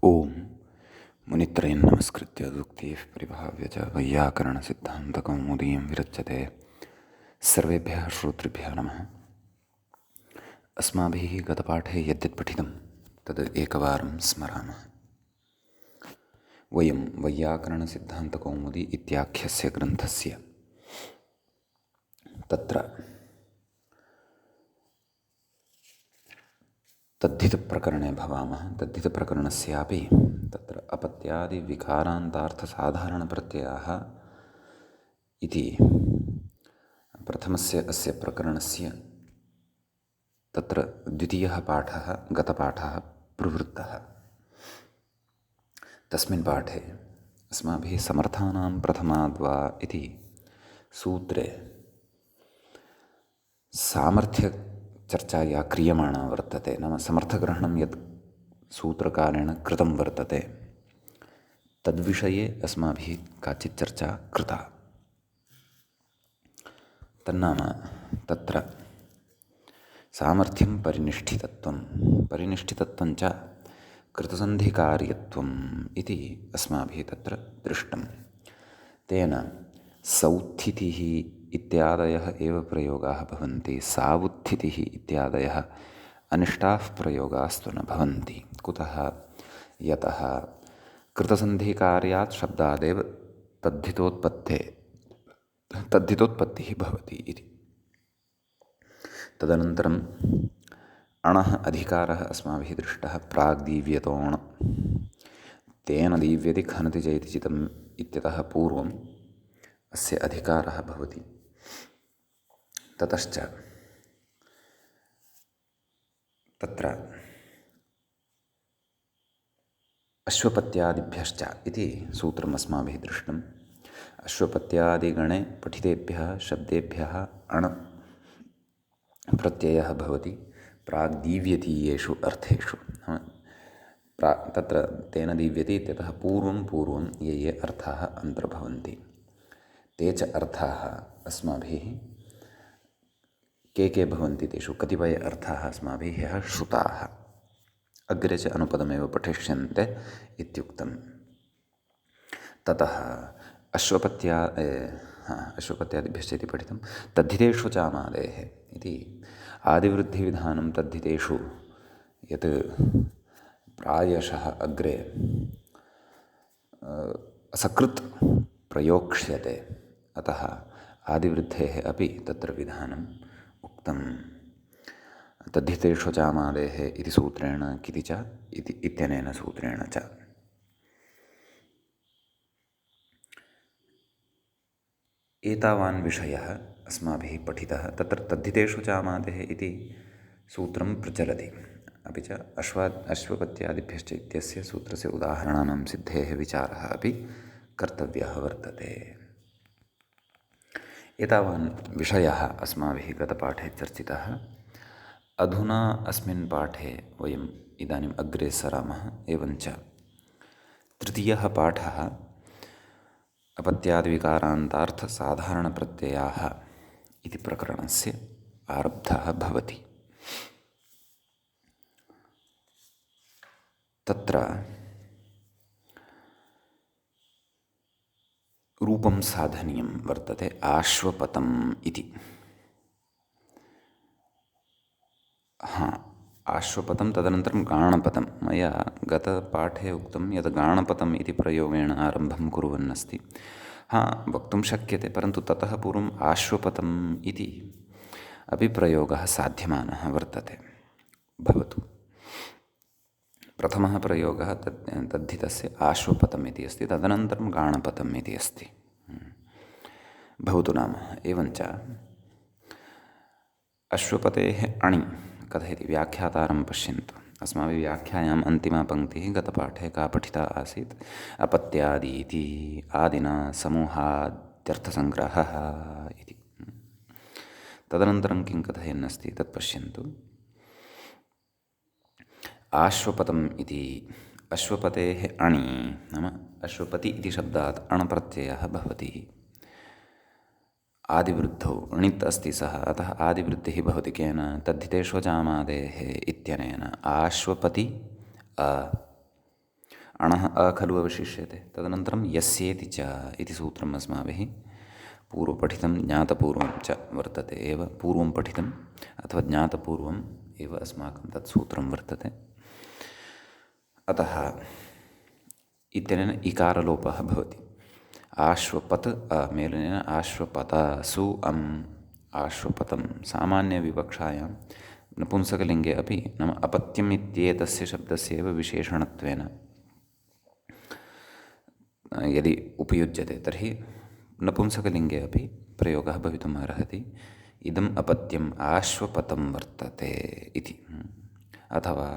ओम मुनित्रयं नमस्कृत्य दुक्तिः परिभाव्य च वैयाकरणसिद्धान्तकौमुदीं विरच्यते। सर्वेभ्यः श्रोतृभ्यः नमः। अस्माभिः गतपाठे यद्यत् पठितं तद् एकवारं स्मरामः। वयं वैयाकरणसिद्धान्तकौमुदी इत्याख्यस्य ग्रन्थस्य तत्र तद्धितप्रकरणे भवामः। तद्धितप्रकरणस्यापि तत्र अपत्यादिविकारान्तार्थसाधारणप्रत्ययाः इति प्रथमस्य अस्य प्रकरणस्य तत्र द्वितीयः पाठः गतपाठः प्रवृत्तः। तस्मिन् पाठे अस्माभिः समर्थानां प्रथमाद्वा इति सूत्रे सामर्थ्यचर्चा क्रियमाणा वर्तते। नाम समर्थग्रहणं यत् सूत्रकारेण कृतं वर्तते तद्विषये अस्माभिः काचित् चर्चा कृता। तन्नाम तत्र सामर्थ्यं परिनिष्ठितत्वं च कृतसन्धिकार्यत्वम् इति अस्माभिः तत्र दृष्टं। तेन सौत्थितिः इत्यादयः एव प्रयोगाः भवन्ति। सावुत्थितिः इत्यादयः अनिष्टाः प्रयोगास्तु न भवन्ति। कुतः? यतः कृतसन्धिकार्यात् शब्दादेव तद्धितोत्पत्तिः भवति इति। तदनन्तरम् अणः अधिकारः अस्माभिः दृष्टः। प्राग्दीव्यतोण तेन दीव्यति खनति चेति चितम् इत्यतः पूर्वम् अस्य अधिकारः भवति। ततश्च तत्र अश्वपत्यादिभ्यश्च इति सूत्रम् अस्माभिः दृष्टम्। अश्वपत्यादिगणे पठितेभ्यः शब्देभ्यः अण प्रत्ययः भवति प्राग्दीव्यतीयेषु अर्थेषु। तत्र तेन दीव्यति इत्यतः पूर्वं ये अर्थाः अन्तर्भवन्ति ते च अर्थाः अस्माभिः के भवन्ति। तेषु कतिपय अर्थाः अस्माभिः ह्यः श्रुताः। अग्रे च अनुपदमेव पठिष्यन्ते इत्युक्तम्। ततः अश्वपत्यादिभ्यश्च इति पठितं। तद्धितेषु चामादेः इति आदिवृद्धिविधानं तद्धितेषु यत् प्रायशः अग्रे असकृत् प्रयोक्ष्यते, अतः आदिवृद्धेः अपि तत्र विधानम् उक्तं। तद्धितेषु चामादेः इति सूत्रेण किति च इत्यनेन सूत्रेण च। एतावान् विषयः अस्माभिः पठितः। तत्र तद्धितेषु चामादेः इति सूत्रं प्रचलति। अपि च अश्वपत्यादिभ्यश्च इत्यस्य सूत्रस्य उदाहरणानां सिद्धेः विचारः अपि कर्तव्यः वर्तते। एतावान् विषयः अस्माभिः गतपाठे चर्चितः। अधुना अस्मिन् पाठे वयम् इदानीम् अग्रे सरामः। एवञ्च तृतीयः पाठः अपत्यादिविकारान्तार्थसाधारणप्रत्ययाः इति प्रकरणस्य आरब्धः भवति। तत्र रूपं साधनीयं वर्तते आश्वपतम् इति। आश्वपतं तदनन्तरं गाणपतं। मया गतपाठे उक्तं यत् गाणपतम् इति प्रयोगेण आरम्भं कुर्वन्नस्ति। वक्तुं शक्यते, परन्तु ततः पूर्वम् आश्वपतम् इति अपि प्रयोगः साध्यमानः वर्तते। भवतु। प्रथमः प्रयोगः तद्धितस्य आश्वपतम् इति अस्ति, तदनन्तरं गाणपतम् इति अस्ति। भवतु नाम। एवञ्च अश्वपतेः अणि कथयति। व्याख्यातारं पश्यन्तु। अस्माभिः व्याख्यायाम् अन्तिमा पङ्क्तिः गतपाठे का पठिता आसीत्। अपत्यादीति आदिना समूहाद्यर्थसङ्ग्रहः इति। तदनन्तरं किं कथयन्नस्ति तत् पश्यन्तु। आश्वपतम् इति अश्वपतेः अणि नाम अश्वपति इति शब्दात् अणप्रत्ययः भवति। आदिवृद्धौ णित् अस्ति सः, अतः आदिवृद्धिः भवति। केन? तद्धितेषु चामादेः इत्यनेन। आश्वपति अणः अ खलु अवशिष्यते। तदनन्तरं यस्येति च इति सूत्रम् अस्माभिः पूर्वपठितं ज्ञातपूर्वं च वर्तते एव, पूर्वं पठितम् अथवा ज्ञातपूर्वम् एव अस्माकं तत् सूत्रं वर्तते। अतः इत्यनेन इकारलोपः भवति। आश्वपत् मेलनेन आश्वपत सु अम् आश्वपतं सामान्यविवक्षायां नपुंसकलिङ्गे अपि नाम अपत्यम् इत्येतस्य शब्दस्य एव विशेषणत्वेन यदि उपयुज्यते तर्हि नपुंसकलिङ्गे अपि प्रयोगः भवितुम् अर्हति। इदम् अपत्यम् आश्वपतं वर्तते इति, अथवा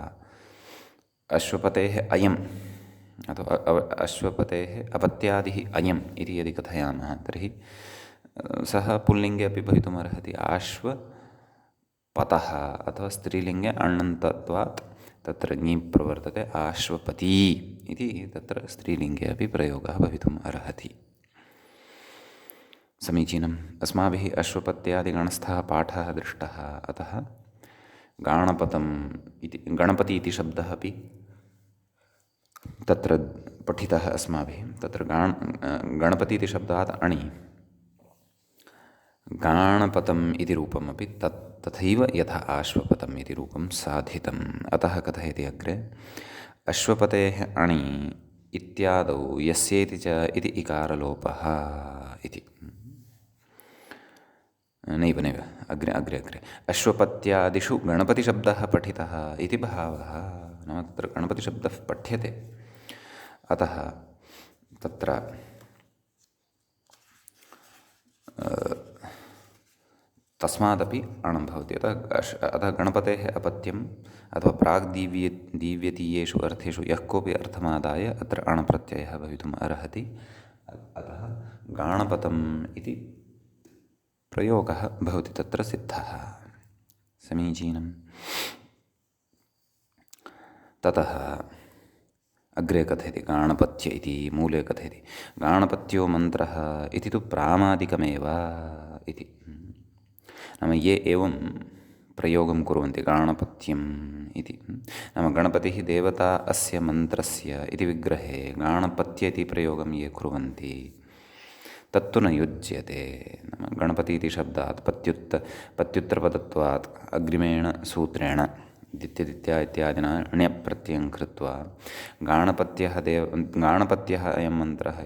अश्वपतेः अयम् अथवा अश्वपतेः अपत्यादिः अयम् इति यदि कथयामः तर्हि सः पुल्लिङ्गे अपि भवितुम् अर्हति। आश्वपतः अथवा स्त्रीलिङ्गे अण्णन्तत्वात् तत्र ङि प्रवर्तते। आश्वपती इति तत्र स्त्रीलिङ्गे अपि प्रयोगः भवितुम् अर्हति। समीचीनम्। अस्माभिः अश्वपत्यादिगणस्थः पाठः दृष्टः। अतः गाणपतम् इति गणपति इति शब्दः अपि तत्र पठितः अस्माभिः। तत्र गणपति इति शब्दात् अणि गाणपतम् इति रूपमपि तथैव यथा आश्वपतम् इति रूपं साधितम्। अतः कथयति अग्रे अश्वपतेः अणि इत्यादौ यस्येति च इति इकारलोपः इति। नैव अग्रे अग्रे अग्रे अश्वपत्यादिषु गणपतिशब्दः पठितः इति भावः। नाम तत्र गणपतिशब्दः पठ्यते, अतः तत्र तस्मादपि अणं भवति। अतः गणपतेः अपत्यम् अथवा दीव्यतीयेषु अर्थेषु यः कोऽपि अर्थमादाय अत्र अणप्रत्ययः भवितुम् अर्हति। अतः गाणपतम् इति प्रयोगः भवति तत्र सिद्धः। समीचीनम्। ततः अग्रे कथयति गाणपत्य इति मूले कथयति गाणपत्यो मन्त्रः इति तु प्रामादिकमेव इति। नाम ये एवं प्रयोगं कुर्वन्ति गाणपत्यम् इति, नाम गणपतिः देवता अस्य मन्त्रस्य इति विग्रहे गाणपत्य इति प्रयोगं ये कुर्वन्ति तत्तु न युज्यते। नाम गणपति इति शब्दात् पत्युत्तरपदत्वात् अग्रिमेण सूत्रेण दित्यदित्या इत्यादिना ण्यप्रत्ययं कृत्वा गाणपत्यः अयं मन्त्रः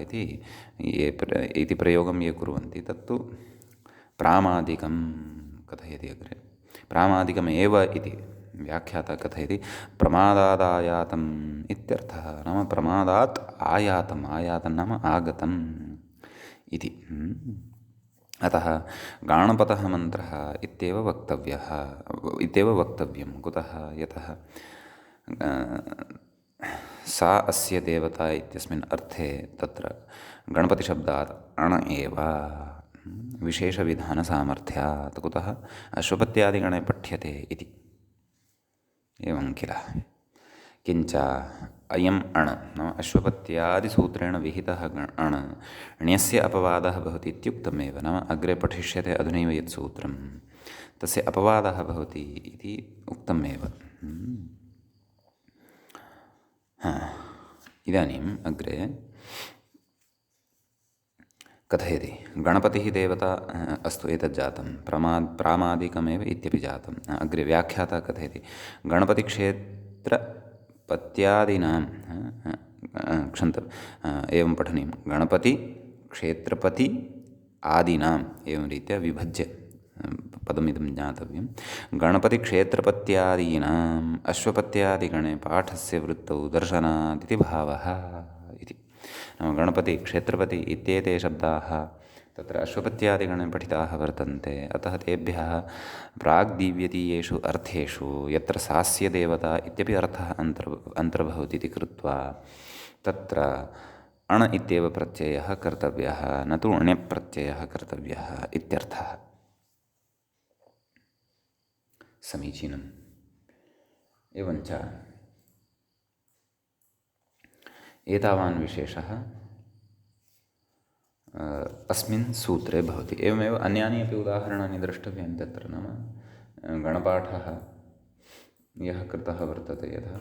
इति प्रयोगं ये कुर्वन्ति तत्तु प्रामादिकं कथयति अग्रे। प्रामादिकमेव इति व्याख्याता कथयति प्रमादादायातम् इत्यर्थः। नाम प्रमादात् आयातम्, आयातं नाम आगतम् इति। अतः गाणपतः मन्त्रः इत्येव वक्तव्यं। कुतः? यतः सा अस्य देवता इत्यस्मिन् अर्थे तत्र गणपतिशब्दात् अण एव विशेषविधानसामर्थ्यात्। कुतः? अश्वपत्यादिगणे पठ्यते इति। एवं किल। किञ्च अयम् अण् नाम अश्वपत्यादिसूत्रेण विहितः अण् ण्यस्य अपवादः भवति इत्युक्तमेव। नाम अग्रे पठिष्यते अधुनैव यत् सूत्रं तस्य अपवादः भवति इति उक्तमेव। इदानीम् अग्रे कथयति गणपतिः देवता अस्तु एतज्जातं प्रामादिकमेव इत्यपि जातम्। अग्रे व्याख्याता कथयति गणपतिक्षेत्रपत्यादीनां एवं पठनीयं गणपति क्षेत्रपति आदीनाम् एवं रीत्या विभज्य पदमिदं ज्ञातव्यं। गणपतिक्षेत्रपत्यादीनाम् अश्वपत्यादिगणे पाठस्य वृत्तौ दर्शनादिति भावः इति। नाम गणपति क्षेत्रपति इत्येते शब्दाः तत्र अश्वपत्यादिगणे पठिताः वर्तन्ते। अतः तेभ्यः प्राग्दीव्यतीयेषु अर्थेषु यत्र सास्य देवता इत्यपि अर्थः अन्तर्भवति इति कृत्वा तत्र अण इत्येव प्रत्ययः कर्तव्यः, न तु ण्यप्रत्ययः कर्तव्यः इत्यर्थः। समीचीनम्। एवञ्च एतावान् विशेषः अस्मिन् सूत्रे भवति। एवमेव अन्यानि अपि उदाहरणानि द्रष्टव्यानि तत्र। नाम गणपाठः यः कृतः वर्तते, यथा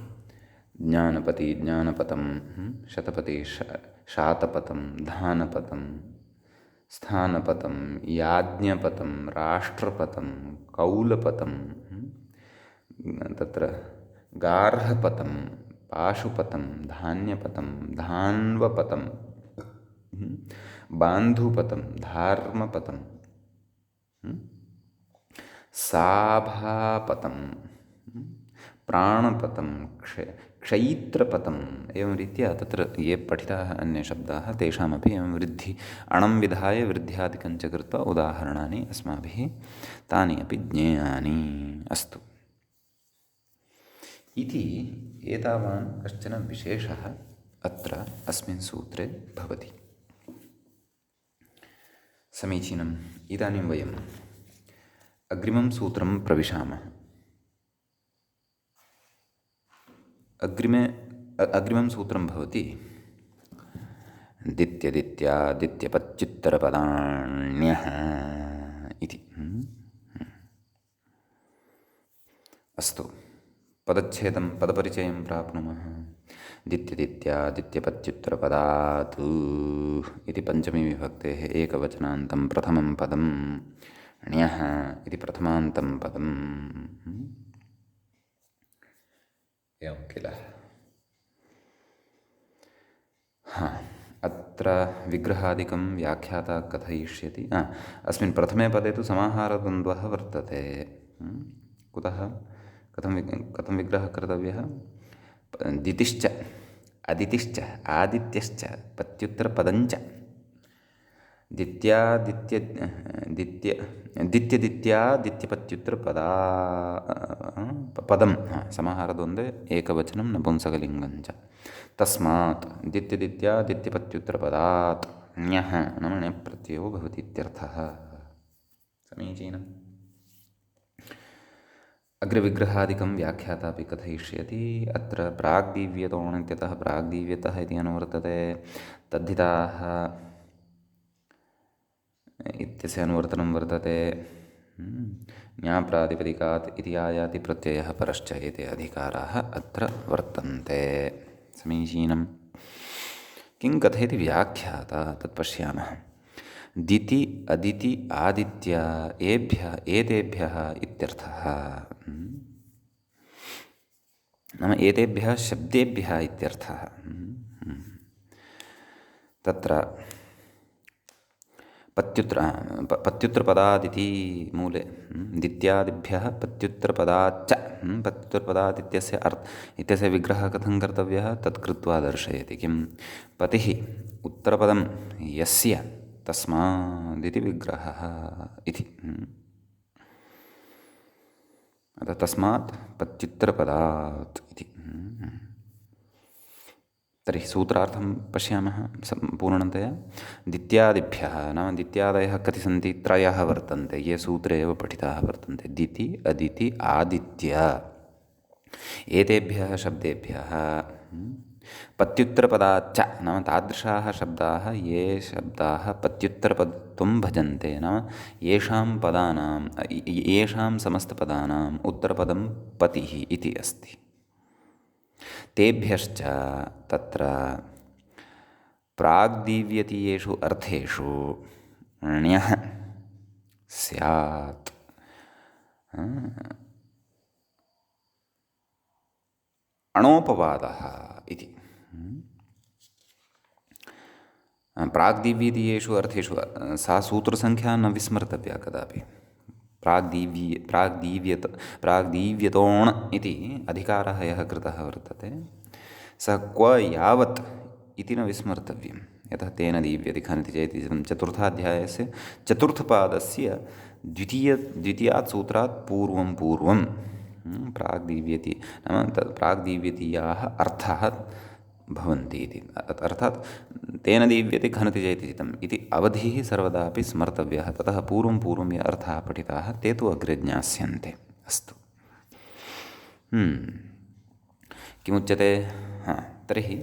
ज्ञानपति ज्ञानपतं, शतपति शातपतं, धानपतं, स्थानपतं, याज्ञपतं, राष्ट्रपतं, कौलपतं, तत्र गार्हपतं, पाशुपतं, धान्यपतं, धान्वपतं, बान्धुपतं, धार्मपतं, साभापतं, प्राणपतं, क्षयित्रपतम्, एवं रीत्या तत्र ये पठिताः अन्ये शब्दाः तेषामपि एवं अणं विधाय वृद्ध्यादिकं च कृत्वा उदाहरणानि अस्माभिः तानि अपि ज्ञेयानि। अस्तु इति एतावान् कश्चन विशेषः अत्र अस्मिन् सूत्रे भवति। समीचीनम्। इदानीं वयम् अग्रिमं सूत्रं प्रविशामः। अग्रिमं सूत्रं भवति दित्यदित्यादित्यपच्युत्तरपदाण्यः इति। अस्तु, पदच्छेदं पदपरिचयं प्राप्नुमः। दित्यदित्यादित्यपच्युत्तरपदात् इति पञ्चमी विभक्तेः एकवचनान्तं प्रथमं पदं, ण्यः इति प्रथमान्तं पदम्। एवं किल? अत्र विग्रहादिकं व्याख्याता कथयिष्यति। अस्मिन् प्रथमे पदे तु समाहारद्वन्द्वः वर्तते। कुतः? कथं विग्रहः कर्तव्यः? दितिश्च अदितिश्च आदित्यश्च पत्युत्तरपदञ्च दित्यदित्यादित्यपत्युत्तरपदा पदं समाहारद्वन्द्वे एकवचनं नपुंसकलिङ्गञ्च। तस्मात् दित्यदित्यादित्यपत्युत्तरपदात् ण्यः नाम ण्यप्रत्ययो भवति इत्यर्थः। समीचीनम्। अग्रविग्रहादिकं व्याख्याता अपि कथयिष्यति। अत्र प्राग्दीव्यतोण् इत्यतः प्राग्दीव्यतः इति अनुवर्तते। तद्धिताः इत्यस्य अनुवर्तनं वर्तते। न्याप्रातिपदिकात् इति आयाति प्रत्ययः परश्च एते अधिकाराः अत्र वर्तन्ते। समीचीनम्। किं कथयति व्याख्याता तत् पश्यामः। दिति अदिति आदित्य एतेभ्यः इत्यर्थः। नाम एतेभ्यः शब्देभ्यः इत्यर्थः। तत्र पत्युत्तरपदादिति मूले दित्यादिभ्यः पत्युत्तरपदाच्च पत्युत्तरपदात् इत्यस्य विग्रहः कथं कर्तव्यः तत् कृत्वा दर्शयति। किं? पतिः उत्तरपदं यस्य तस्मादिति विग्रहः इति। अतः तस्मात् पत्युत्तरपदात् इति। तर्हि सूत्रार्थं पश्यामः पूर्णतया। दित्यादिभ्यः नाम दित्यादयः कति सन्ति? त्रयः वर्तन्ते, ये सूत्रे एव पठिताः वर्तन्ते। दिति अदिति आदित्य एतेभ्यः शब्देभ्यः पत्युत्तरपदाच्च नाम तादृशाः शब्दाः ये शब्दाः पत्युत्तरपदत्वं भजन्ते, नाम येषां समस्तपदानाम् उत्तरपदं पतिः इति अस्ति। तेभ्यश्च तत्र प्राग्दीव्यतीयेषु अर्थेषु ण्यः स्यात्। अणोपवादः इति। प्राग्दीव्यतीयेषु अर्थेषु सा सूत्रसङ्ख्या न विस्मर्तव्या कदापि। प्राग्दीव्यतोण् इति अधिकारः यः कृतः वर्तते सः क्व यावत् इति न विस्मर्तव्यं। यतः तेन दीव्यति खनति चेति चतुर्थाध्यायस्य चतुर्थपादस्य द्वितीयात् सूत्रात् पूर्वं प्राग्दीव्यति नाम प्राग्दीव्यतीयाः अर्थाः भवन्ति इति। अर्थात् तेन दीव्यति घनति चेति चितम् इति अवधिः सर्वदापि स्मर्तव्यः। ततः पूर्वं ये अर्थाः पठिताः ते तु अग्रे ज्ञास्यन्ते। अस्तु, किमुच्यते? तर्हि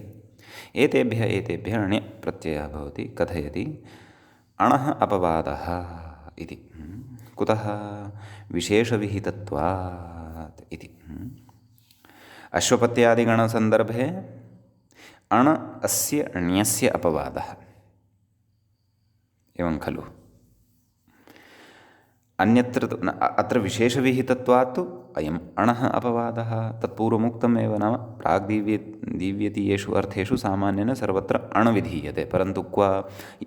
एतेभ्यः ण्यप्रत्ययः भवति। कथयति अणः अपवादः इति। कुतः? विशेषविहितत्वात् इति। अश्वपत्यादिगणसन्दर्भे अण् अस्य ण्यस्य अपवादः, एवं खलु। अन्यत्र अत्र विशेषविहितत्वात् तु अयम् अणः अपवादः। तत्पूर्वमुक्तमेव, नाम प्राग्दीव्यतीयेषु अर्थेषु सामान्येन सर्वत्र अण् विधीयते, परन्तु क्व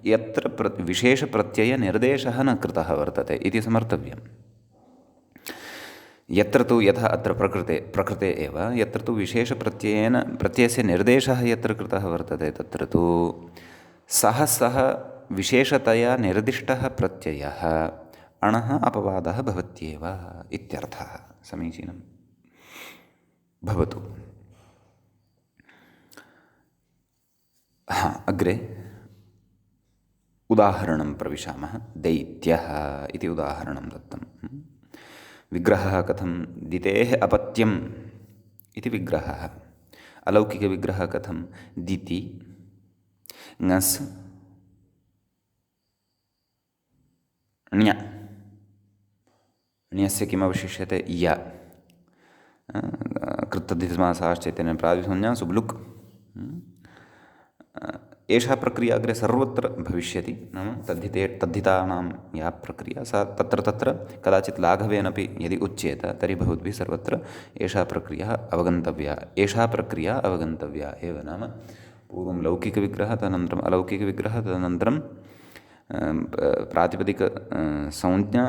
यत्र विशेषप्रत्ययनिर्देशः न कृतः वर्तते इति समर्थव्यम्। यत्र तु यथा अत्र प्रकृते एव यत्र तु प्रत्ययस्य निर्देशः यत्र कृतः वर्तते तत्र तु सः विशेषतया निर्दिष्टः प्रत्ययः अणः अपवादः भवत्येव इत्यर्थः। समीचीनं भवतु। अग्रे उदाहरणं प्रविशामः। दैत्यः इति उदाहरणं दत्तं। विग्रहः कथं? दितेः अपत्यम् इति विग्रहः। अलौकिकविग्रहः कथं? दिति ङस् ण्य, ण्यस्य किमवशिष्यते? य। कृत्तद्धितमासाश्चैतन्येन प्रातिसंज्ञा सुब्लुक्। एषा प्रक्रिया अग्रे सर्वत्र भविष्यति। नाम तद्धितानां या प्रक्रिया सा तत्र कदाचित् लाघवेनपि यदि उच्येत तर्हि भवद्भिः सर्वत्र एषा प्रक्रिया अवगन्तव्या। एषा प्रक्रिया अवगन्तव्या एव। नाम पूर्वं लौकिकविग्रहः, तदनन्तरम् अलौकिकविग्रहः, तदनन्तरं प्रातिपदिकसंज्ञा,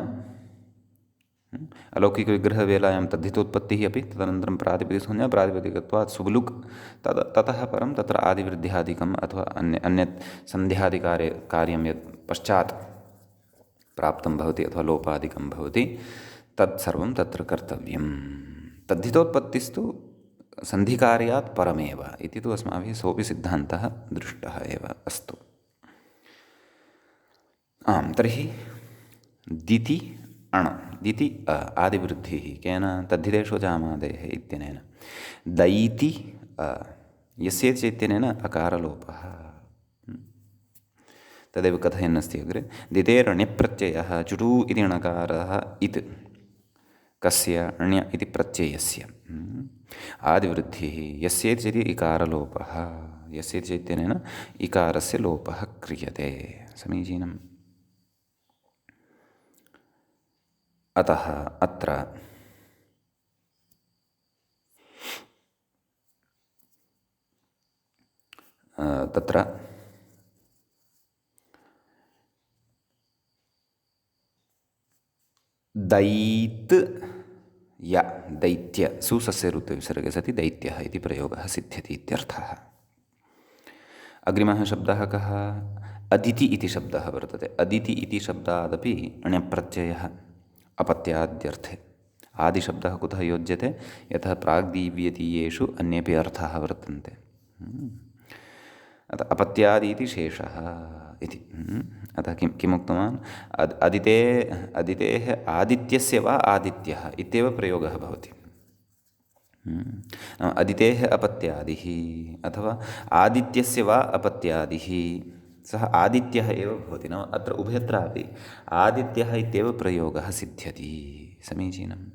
अलौकिकविग्रहवेलायां तद्धितोत्पत्तिः अपि, तदनन्तरं प्रातिपदिकसंज्ञा, प्रातिपदिकत्वात् सुबुलुक्, ततः परं तत्र आदिवृद्ध्यादिकम् अथवा अन्यत् सन्ध्यादिकार्यं यत् पश्चात् प्राप्तं भवति अथवा लोपादिकं भवति तत्सर्वं तत्र कर्तव्यं। तद्धितोत्पत्तिस्तु सन्धिकार्यात् परमेव इति तु अस्माभिः सोऽपि सिद्धान्तः दृष्टः एव। अस्तु। आम्, तर्हि दिति अण्, दिति आदिवृद्धिः केन? तद्धितेषु जामादेः इत्यनेन। दैति यस्येति चैत्यनेन अकारलोपः। तदेव कथयन्नस्ति अग्रे। दितेरण्यप्रत्ययः चुटु इति णकारः इत् कस्य? ण्य इति प्रत्ययस्य आदिवृद्धिः यस्येति चेति इकारलोपः। यस्येति चैत्यनेन इकारस्य लोपः क्रियते। समीचीनम्। अतः अत्र तत्र दैत् य, दैत्य सुसस्य ऋतुविसर्गे सति दैत्यः इति प्रयोगः सिद्ध्यति इत्यर्थः। अग्रिमः शब्दः कः? अदिति इति शब्दः वर्तते। अदिति इति शब्दादपि अण्यप्रत्ययः अपत्याद्यर्थे। आदिशब्दः कुतः योज्यते? यतः प्राग्दीव्यतीयेषु अन्येपि अर्थाः वर्तन्ते। अतः अपत्यादि इति शेषः इति। अतः किमुक्तवान्? अदितेः आदित्यस्य वा आदित्यः इत्येव प्रयोगः भवति। अदितेः अपत्यादिः अथवा आदित्यस्य वा अपत्यादिः, सः आदित्यः एव भवति। नाम अत्र उभयत्रापि आदित्यः इत्येव प्रयोगः सिद्ध्यति। समीचीनम्।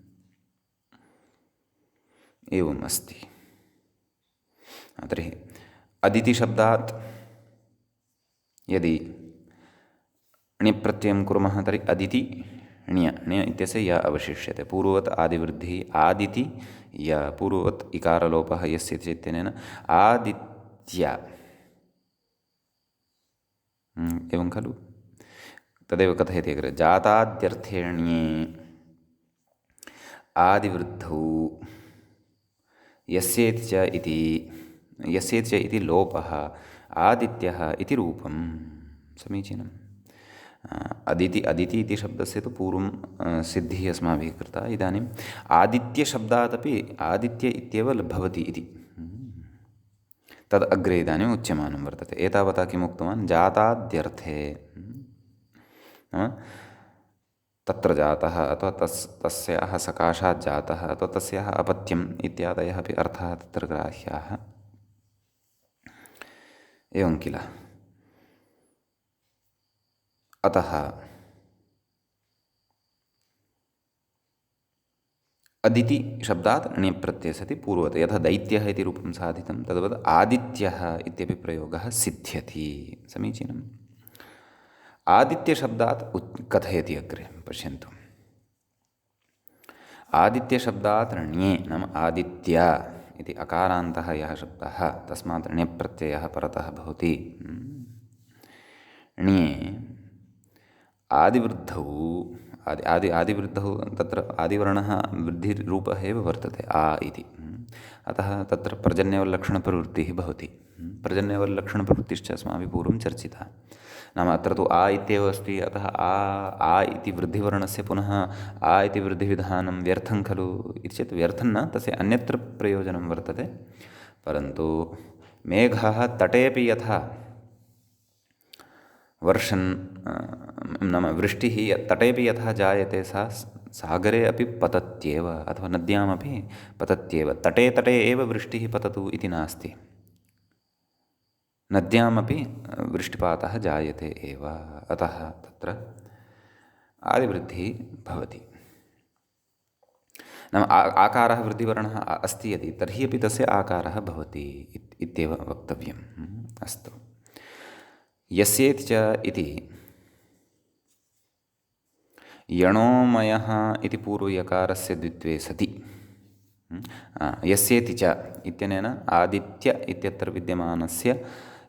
एवम् अस्ति। तर्हि अदितिशब्दात् यदि ण्यप्रत्ययं कुर्मः तर्हि अदिति ण्य इत्यस्य य अवशिष्यते। पूर्ववत् आदिवृद्धिः आदिति य, पूर्ववत् इकारलोपः यस्य चैत्यनेन आदित्य। एवं खलु? तदेव कथयति अग्रे। जाताद्यर्थेण्ये आदिवृद्धौ यस्येति च इति लोपः आदित्यः इति रूपं। समीचीनम्। अदिति इति शब्दस्य तु पूर्वं सिद्धिः अस्माभिः कृता। इदानीम् आदित्यशब्दादपि आदित्य इत्येव भवति इति तद् अग्रे इदानीम् उच्यमानं वर्तते। एतावता किमुक्तवान्? जाताद्यर्थे, तत्र जातः अथवा तस्याः सकाशात् जातः अथवा तस्याः अपत्यम् इत्यादयः अपि अर्थाः तत्र ग्राह्याः। एवं किल? अतः अदिति शब्दात् ण्यप्रत्ययः सति पूर्वतः यथा दैत्यः इति रूपं साधितं तद्वत् आदित्यः इत्यपि प्रयोगः सिद्ध्यति। समीचीनम्। आदित्यशब्दात् कथयति अग्रे पश्यन्तु। आदित्यशब्दात् ण्ये नाम आदित्य इति अकारान्तः यः शब्दः तस्मात् ण्यप्रत्ययः परतः भवति। ण्ये आदिवृद्धौ आदिवृद्धौ तत्र आदिवर्णः वृद्धिरूपः एव वर्तते आ इति। अतः तत्र पर्जन्यवल्लक्षणप्रवृत्तिः भवति। पर्जन्यवल्लक्षणप्रवृत्तिश्च अस्माभिः पूर्वं चर्चिता। नाम अत्र तु आ इत्येव अस्ति, अतः आ इति वृद्धिवर्णस्य पुनः आ इति वृद्धिविधानं व्यर्थं खलु इति चेत् व्यर्थं न, तस्य अन्यत्र प्रयोजनं वर्तते। परन्तु मेघः तटेपि यथा वर्षन् नाम वृष्टिः तटेपि यथा जायते सा सागरे अपि पतत्येव अथवा नद्यामपि पतत्येव। तटे तटे एव वृष्टिः पततु इति नास्ति, नद्यामपि वृष्टिपातः जायते एव। अतः तत्र आदिवृद्धिः भवति। नाम आकारः वृद्धिवर्णः अस्ति यदि तर्हि अपि तस्य आकारः भवति इत्येव वक्तव्यम्। अस्तु। यस्येति च इति यणोमयः इति पूर्वयकारस्य द्वित्वे सति यस्येति च इत्यनेन आदित्य इत्यत्र विद्यमानस्य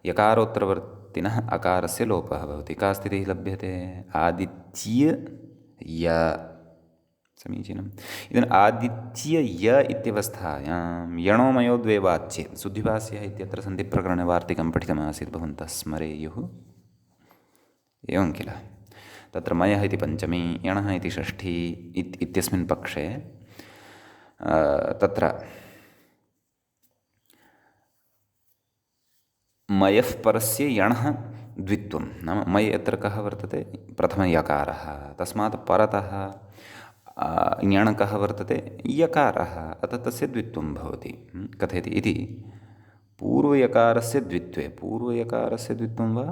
यकारोत्तरवर्तिनः अकारस्य लोपः भवति। का स्थितिः लभ्यते? आदित्य य। समीचीनम्। इदानीम् आदित्य य इत्यवस्थायां यणोमयो द्वे वाच्ये सुद्धिवास्यः इत्यत्र सन्धिप्रकरणे वार्तिकं पठितमासीत्, भवन्तः स्मरेयुः। एवं किल। तत्र मयः इति पञ्चमी, यणः इति षष्ठी इत्यस्मिन् पक्षे तत्र मयः परस्य यणः द्वित्वं। नाम मय् यत्र कः वर्तते? प्रथमयकारः, तस्मात् परतः यण् कः वर्तते? यकारः, अतः तस्य द्वित्वं भवति। कथयति इति पूर्वयकारस्य द्वित्वे। पूर्वयकारस्य द्वित्वं वा?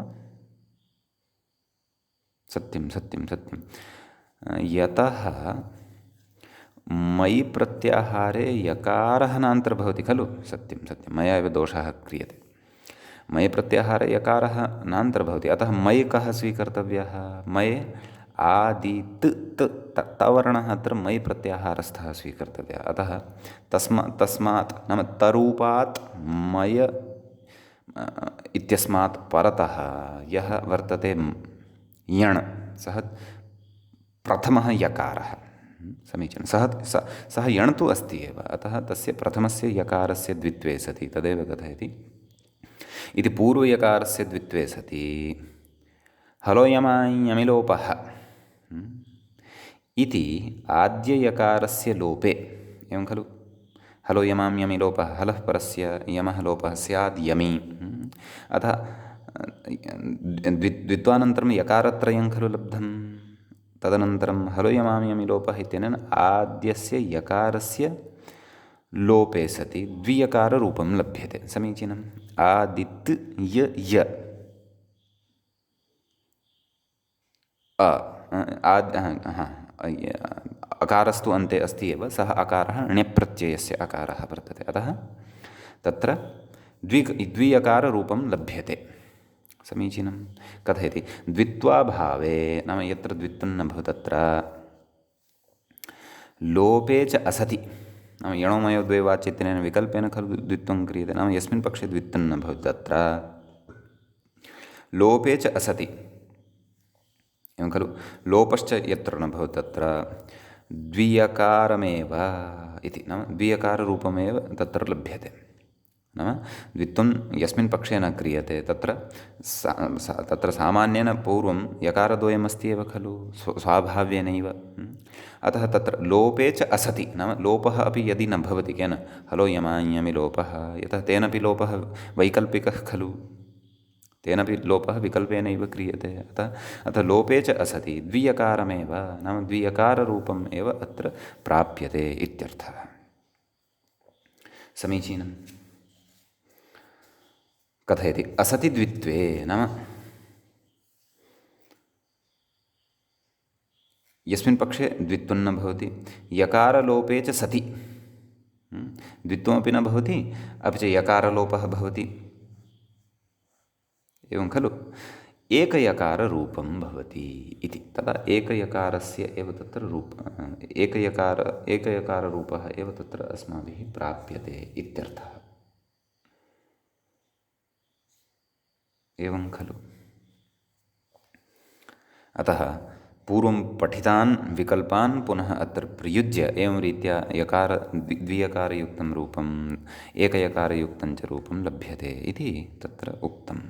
सत्यं सत्यं सत्यं। यतः मयि प्रत्याहारे यकारः नान्तर्भवति खलु। सत्यं सत्यं, मया एव दोषः क्रियते। मयि प्रत्याहारे यकारः नान्तर्भवति, अतः मयि कः स्वीकर्तव्यः? मये आदित् तवर्णः अत्र मयि प्रत्याहारस्थः स्वीकर्तव्यः। अतः तस्मात् नाम तरूपात् मय इत्यस्मात् परतः यः वर्तते यण् सः प्रथमः यकारः। समीचीनं। सः यण् तु अस्ति एव, अतः तस्य प्रथमस्य यकारस्य द्वित्वे सति तदेव कथयति। इति पूर्वयकारस्य द्वित्वे सति हलोयमायमिलोपः इति आद्ययकारस्य लोपे। एवं खलु। हलोयमाम्यमिलोपः, हलः परस्य यमः लोपः स्याद् यमि। अतः द्वित्वानन्तरं यकारत्रयं खलु लब्धं। तदनन्तरं हलोयमाम्यमिलोपः इत्यनेन आद्यस्य यकारस्य लोपे सति द्वियकाररूपं लभ्यते। समीचीनम्। आदित् य अकारस्तु अन्ते अस्ति एव, सः अकारः ण्यप्रत्ययस्य अकारः वर्तते। अतः तत्र द्वियकाररूपं लभ्यते। समीचीनं। कथयति द्वित्वाभावे नाम यत्र द्वित्वं न भवति तत्र लोपे च असति। नाम यणोमयो द्वे वाच्यत्वेन विकल्पेन खलु द्वित्वं क्रियते। नाम यस्मिन् पक्षे द्वित्वं न भवति तत्र लोपे च असति। एवं खलु। लोपश्च यत्र न भवति तत्र द्वियकारमेव इति। नाम द्वियकाररूपमेव तत्र लभ्यते। नाम द्वित्वं यस्मिन् पक्षे न क्रियते तत्र तत्र सामान्येन पूर्वं यकारद्वयमस्ति एव खलु स्वाभाव्येनैव। अतः तत्र लोपे च असति। नाम लोपः अपि यदि न भवति केन? हलोयमायमि लोपः। यतः तेनपि लोपः वैकल्पिकः खलु, तेनपि लोपः विकल्पेनैव क्रियते। अतः लोपे च असति द्वियकारमेव, नाम द्वियकाररूपम् एव अत्र प्राप्यते इत्यर्थः। समीचीनं। कथयति असति द्वित्वे नाम यस्मिन् पक्षे द्वित्वं न भवति, यकारलोपे च सति द्वित्वमपि न भवति, अपि च यकारलोपः भवति, एवं खलु। एकयकाररूपं भवति इति, तदा एकयकारस्य एव तत्र एकयकाररूपः एव तत्र अस्माभिः प्राप्यते इत्यर्थः, एवं खलु। अतः पूर्वं पठितान् विकल्पान् पुनः अत्र प्रयुज्य एवं रीत्या द्वियकारयुक्तं रूपम् एकयकारयुक्तं च रूपं लभ्यते इति तत्र उक्तम्।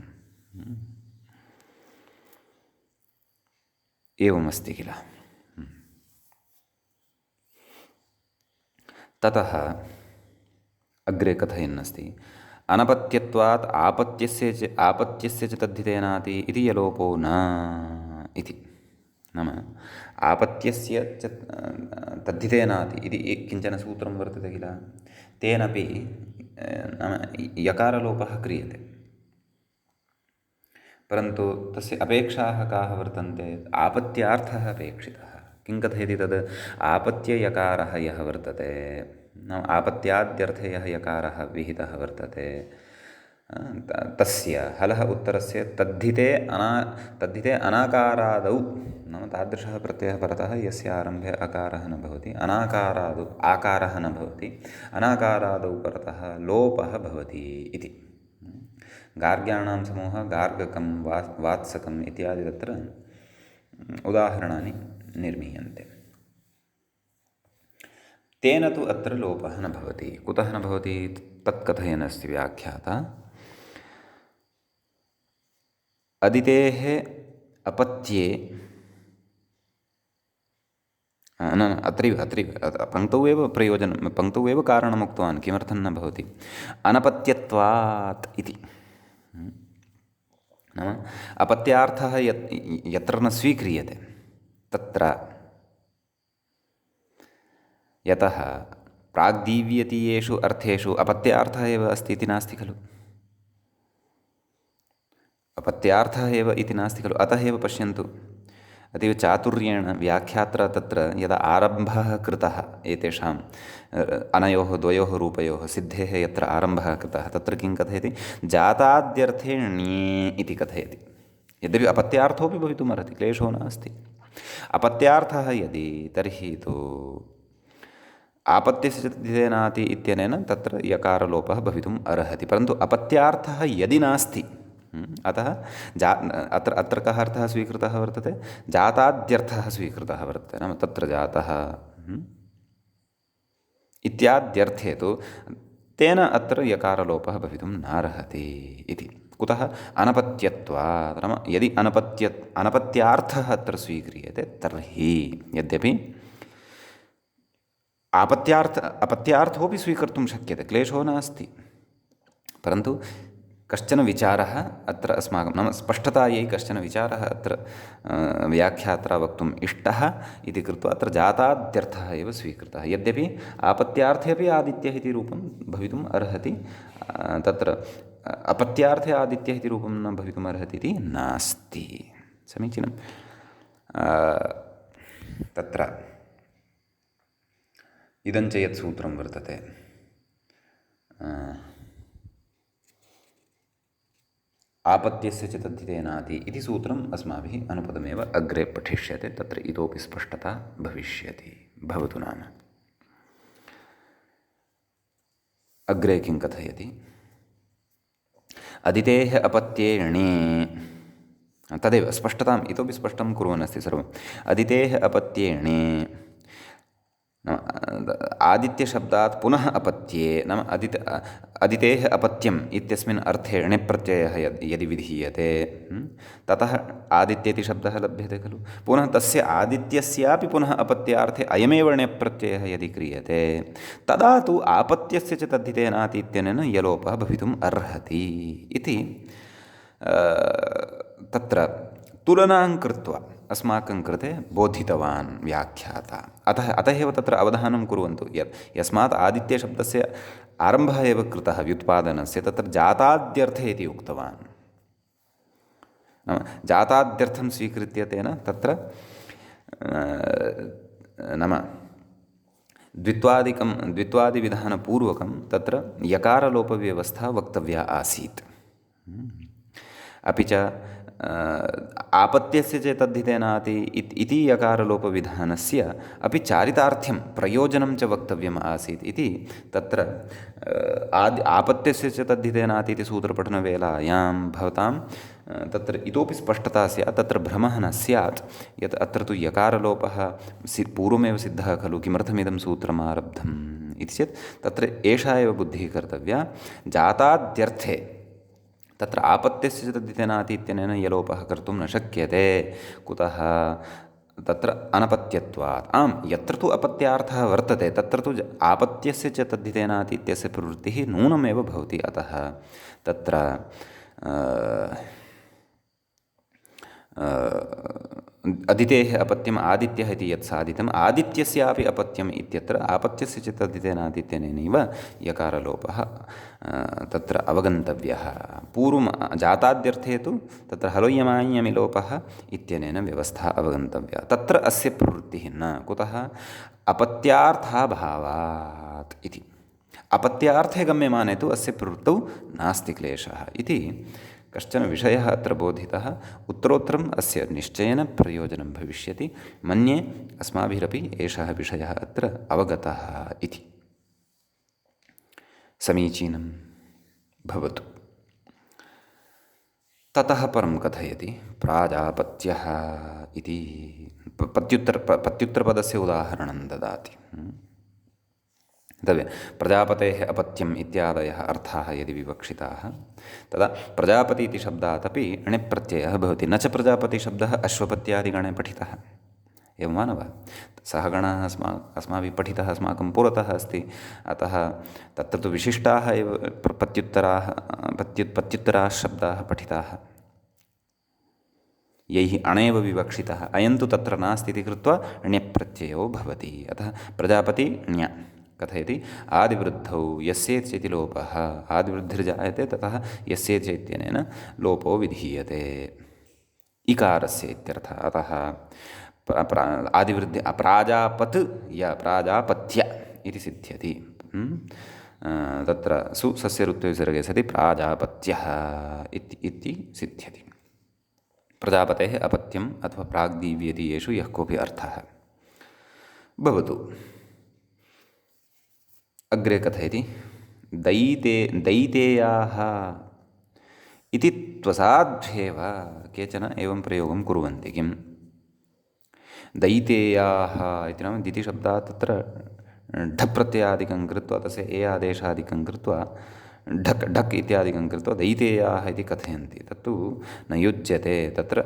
एवमस्ति किल। ततः अग्रे कथयन्नस्ति, अनपत्यत्वात् आपत्यस्य च तद्धितेनाति इति यलोपो न इति। नाम आपत्यस्य च तद्धितेनाति इति किञ्चन सूत्रं वर्तते किल, तेनपि नाम यकारलोपः क्रियते, परन्तु तस्य अपेक्षाः काः वर्तन्ते, आपत्यार्थः अपेक्षितः। किं कथयति तद्, आपत्ययकारः यः वर्तते, नाम आपत्याद्यर्थे यः यकारः विहितः वर्तते, तस्य हलः उत्तरस्य तद्धिते अनाकारादौ, नाम तादृशः प्रत्ययः परतः यस्य आरम्भे अकारः न भवति, अनाकारादौ आकारः न भवति, अनाकारादौ परतः लोपः भवति इति। गार्ग्याणां समूहः गार्गकं वात्सकम् इत्यादि तत्र उदाहरणानि निर्मीयन्ते। तेन तु अत्र लोपः न भवति। कुतः न भवति तत् कथयन् अस्ति व्याख्याता। अदितेः अपत्ये न अत्रैव पङ्क्तौ एव पङ्क्तौ एव कारणम् उक्तवान्, किमर्थं न भवति, अनपत्यत्वात् इति। नाम अपत्यार्थः यत्र न स्वीक्रियते तत्र, यतः प्राग्दीव्यतीयेषु अर्थेषु अपत्यार्थः एव अस्ति इति नास्ति खलु, अपत्यार्थः एव इति नास्ति खलु। अतः एव पश्यन्तु, अतीव चातुर्येण व्याख्यात्रा तत्र यदा आरम्भः कृतः एतेषां अनयोः द्वयोः रूपयोः सिद्धेः यत्र आरम्भः कृतः तत्र किं कथयति, जाताद्यर्थे ण्ये इति कथयति। यद्यपि अपत्यार्थोपि भवितुमर्हति, क्लेशो नास्ति। अपत्यार्थः यदि तर्हि तु आपत्यस्य तद्धितेनाति इत्यनेन तत्र यकारलोपः भवितुम् अर्हति, परन्तु अपत्यार्थः यदि नास्ति, अतः अत्र कः अर्थः स्वीकृतः वर्तते, जाताद्यर्थः स्वीकृतः वर्तते। नाम तत्र जातः इत्याद्यर्थे तु तेन अत्र यकारलोपः भवितुं नार्हति इति। कुतः, अनपत्यत्वात्। नाम यदि अनपत्यार्थः अत्र स्वीक्रियते तर्हि, यद्यपि अपत्यार्थोपि स्वीकर्तुं शक्यते, क्लेशो नास्ति, परन्तु कश्चन विचारः अत्र अस्माकं, नाम स्पष्टतायै कश्चन विचारः अत्र व्याख्यात्रा वक्तुम् इष्टः इति कृत्वा अत्र जाताद्यर्थः एव स्वीकृतः। यद्यपि आपत्यार्थे अपि आदित्यः इति रूपं भवितुम् अर्हति, तत्र अपत्यार्थे आदित्यः इति रूपं न भवितुम् अर्हति इति नास्ति। समीचीनं। तत्र इदञ्च यत् सूत्रं वर्तते, आपत्यस्य च तद्धितेनाति इति सूत्रम् अस्माभिः अनुपदमेव अग्रे पठिष्यते, तत्र इतोपि स्पष्टता भविष्यति। भवतु नाम अग्रे किं कथयति, अदितेः अपत्ये णे, तदेव स्पष्टताम् इतोपि स्पष्टं कुर्वन् अस्ति सर्वम्। अदितेः अपत्ये णे, आदित्यशब्दात् पुनः अपत्ये, नाम अदितेः अपत्यम् इत्यस्मिन् अर्थे णप्रत्ययः यदि विधीयते, ततः आदित्येति शब्दः लभ्यते खलु। पुनः तस्य आदित्यस्यापि पुनः अपत्यार्थे अयमेव णप्रत्ययः यदि क्रियते, तदा तु आपत्यस्य च तद्धितेनाति इत्यनेन यलोपः भवितुम् अर्हति इति तत्र तुलनां कृत्वा अस्माकं कृते बोधितवान् व्याख्याता। अतः एव तत्र अवधानं कुर्वन्तु, यस्मात् आदित्यशब्दस्य आरम्भः एव कृतः व्युत्पादनस्य, तत्र जाताद्यर्थे इति उक्तवान्। नाम जाताद्यर्थं स्वीकृत्य तेन तत्र नाम द्वित्वादिविधानपूर्वकं तत्र यकारलोपव्यवस्था वक्तव्या आसीत्। अपि च आपत्यस्य चेत् तद्धितेनाति इति यकारलोपविधानस्य अपि चारितार्थ्यं प्रयोजनं च वक्तव्यम् आसीत् इति तत्र आपत्यस्य च तद्धितेनाति इति सूत्रपठनवेलायां भवतां तत्र इतोपि स्पष्टता स्यात्, तत्र भ्रमः न स्यात् यत् अत्र तु यकारलोपः पूर्वमेव सिद्धः खलु, किमर्थमिदं सूत्रम् आरब्धम् इति चेत् तत्र एषा एव बुद्धिः कर्तव्या। जाताद्यर्थे तत्र आपत्यस्य च तद्धितेनाति इत्यनेन यलोपः कर्तुं न शक्यते। कुतः? तत्र अनपत्यत्वात्। आम्, यत्र तु अपत्यार्थः वर्तते तत्र तु आपत्यस्य च तद्धितेनाति इत्यस्य प्रवृत्तिः नूनमेव भवति। अतः तत्र अदितेः अपत्यम् आदित्यः इति यत् साधितम्, आदित्यस्यापि अपत्यम् इत्यत्र आपत्यस्य च तद्धितेनादित्यनेनैव यकारलोपः तत्र अवगन्तव्यः। पूर्वं जाताद्यर्थे तु तत्र हलोयमाय्यमिलोपः इत्यनेन व्यवस्था अवगन्तव्या। तत्र अस्य प्रवृत्तिः न। कुतः? अपत्यार्थाभावात् इति। अपत्यार्थे गम्यमाने तु अस्य प्रवृत्तौ नास्ति क्लेशः इति कश्चन विषयः अत्र बोधितः। उत्तरोत्तरम् अस्य निश्चयेन प्रयोजनं भविष्यति। मन्ये अस्माभिरपि एषः विषयः अत्र अवगतः इति। समीचीनं भवतु। ततः परं कथयति प्राजापत्यः इति पत्युत्तरपदस्य उदाहरणं ददाति। प्रजापतेः अपत्यम् इत्यादयः अर्थाः यदि विवक्षिताः तदा प्रजापति इति शब्दात् अपि णिप्रत्ययः भवति। न च प्रजापतिशब्दः अश्वपत्यादिगणे पठितः, एवं वा न वा? सः गणः अस्माभिः पठितः, अस्माकं पुरतः अस्ति। अतः तत्र तु विशिष्टाः एव पत्युत्तराः शब्दाः पठिताः, यैः अणेव विवक्षितः। अयं तु तत्र नास्ति इति कृत्वा ण्यप्रत्ययो भवति। अतः प्रजापति ण्य कथयति आदिवृद्धौ यस्येत् चेति लोपः। आदिवृद्धिर्जायते ततः यस्येत् चैत्यनेन लोपो विधीयते इकारस्य इत्यर्थः। अतः आदिवृद्धि प्राजापत् या प्राजापत्य इति सिद्ध्यति। तत्र सुसस्यऋत्वविसर्गे सति प्राजापत्यः इति सिद्ध्यति। प्रजापतेः अपत्यम् अथवा प्राग्दिव्यति यः कोऽपि अर्थः भवतु। अग्रे कथयति दैतेयाः इति त्वसाध्वेव केचन एवं प्रयोगं कुर्वन्ति। किं दैतेयाः इति नाम दितिशब्दात् तत्र ढक् प्रत्ययादिकं कृत्वा तस्य ए आदेशादिकं कृत्वा ढक् ढक् इत्यादिकं कृत्वा दैतेयाः इति कथयन्ति। तत्तु न युज्यते। तत्र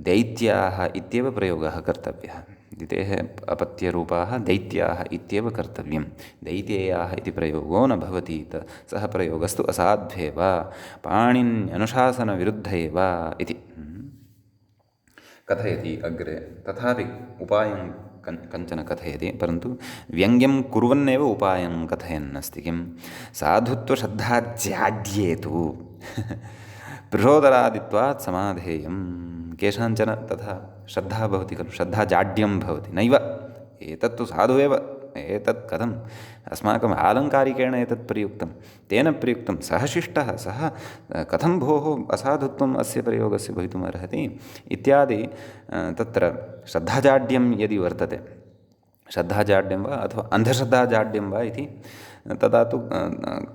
दैत्याः इत्येव प्रयोगः कर्तव्यः। दितेः अपत्यरूपाः दैत्याः इत्येव कर्तव्यं। दैतेयाः इति प्रयोगो न भवति। सः प्रयोगस्तु असाध्वेव, पाणिन्यनुशासनविरुद्ध एव इति कथयति अग्रे। तथापि उपायं कञ्चन कथयति, परन्तु व्यङ्ग्यं कुर्वन्नेव उपायं कथयन्नस्ति। किं साधुत्वश्रद्धाज्याड्ये तु पृषोदरादित्वात् समाधेयं। केषाञ्चन तथा श्रद्धा भवति खलु, श्रद्धाजाड्यं भवति। नैव एतत्तु साधु एव, एतत् कथम् अस्माकम् आलङ्कारिकेण एतत् प्रयुक्तं, तेन प्रयुक्तं, सः शिष्टः, सः कथं भोः असाधुत्वम् अस्य प्रयोगस्य भवितुमर्हति इत्यादि तत्र श्रद्धाजाड्यं यदि वर्तते, श्रद्धाजाड्यं वा अथवा अन्धश्रद्धाजाड्यं वा इति, तदा तु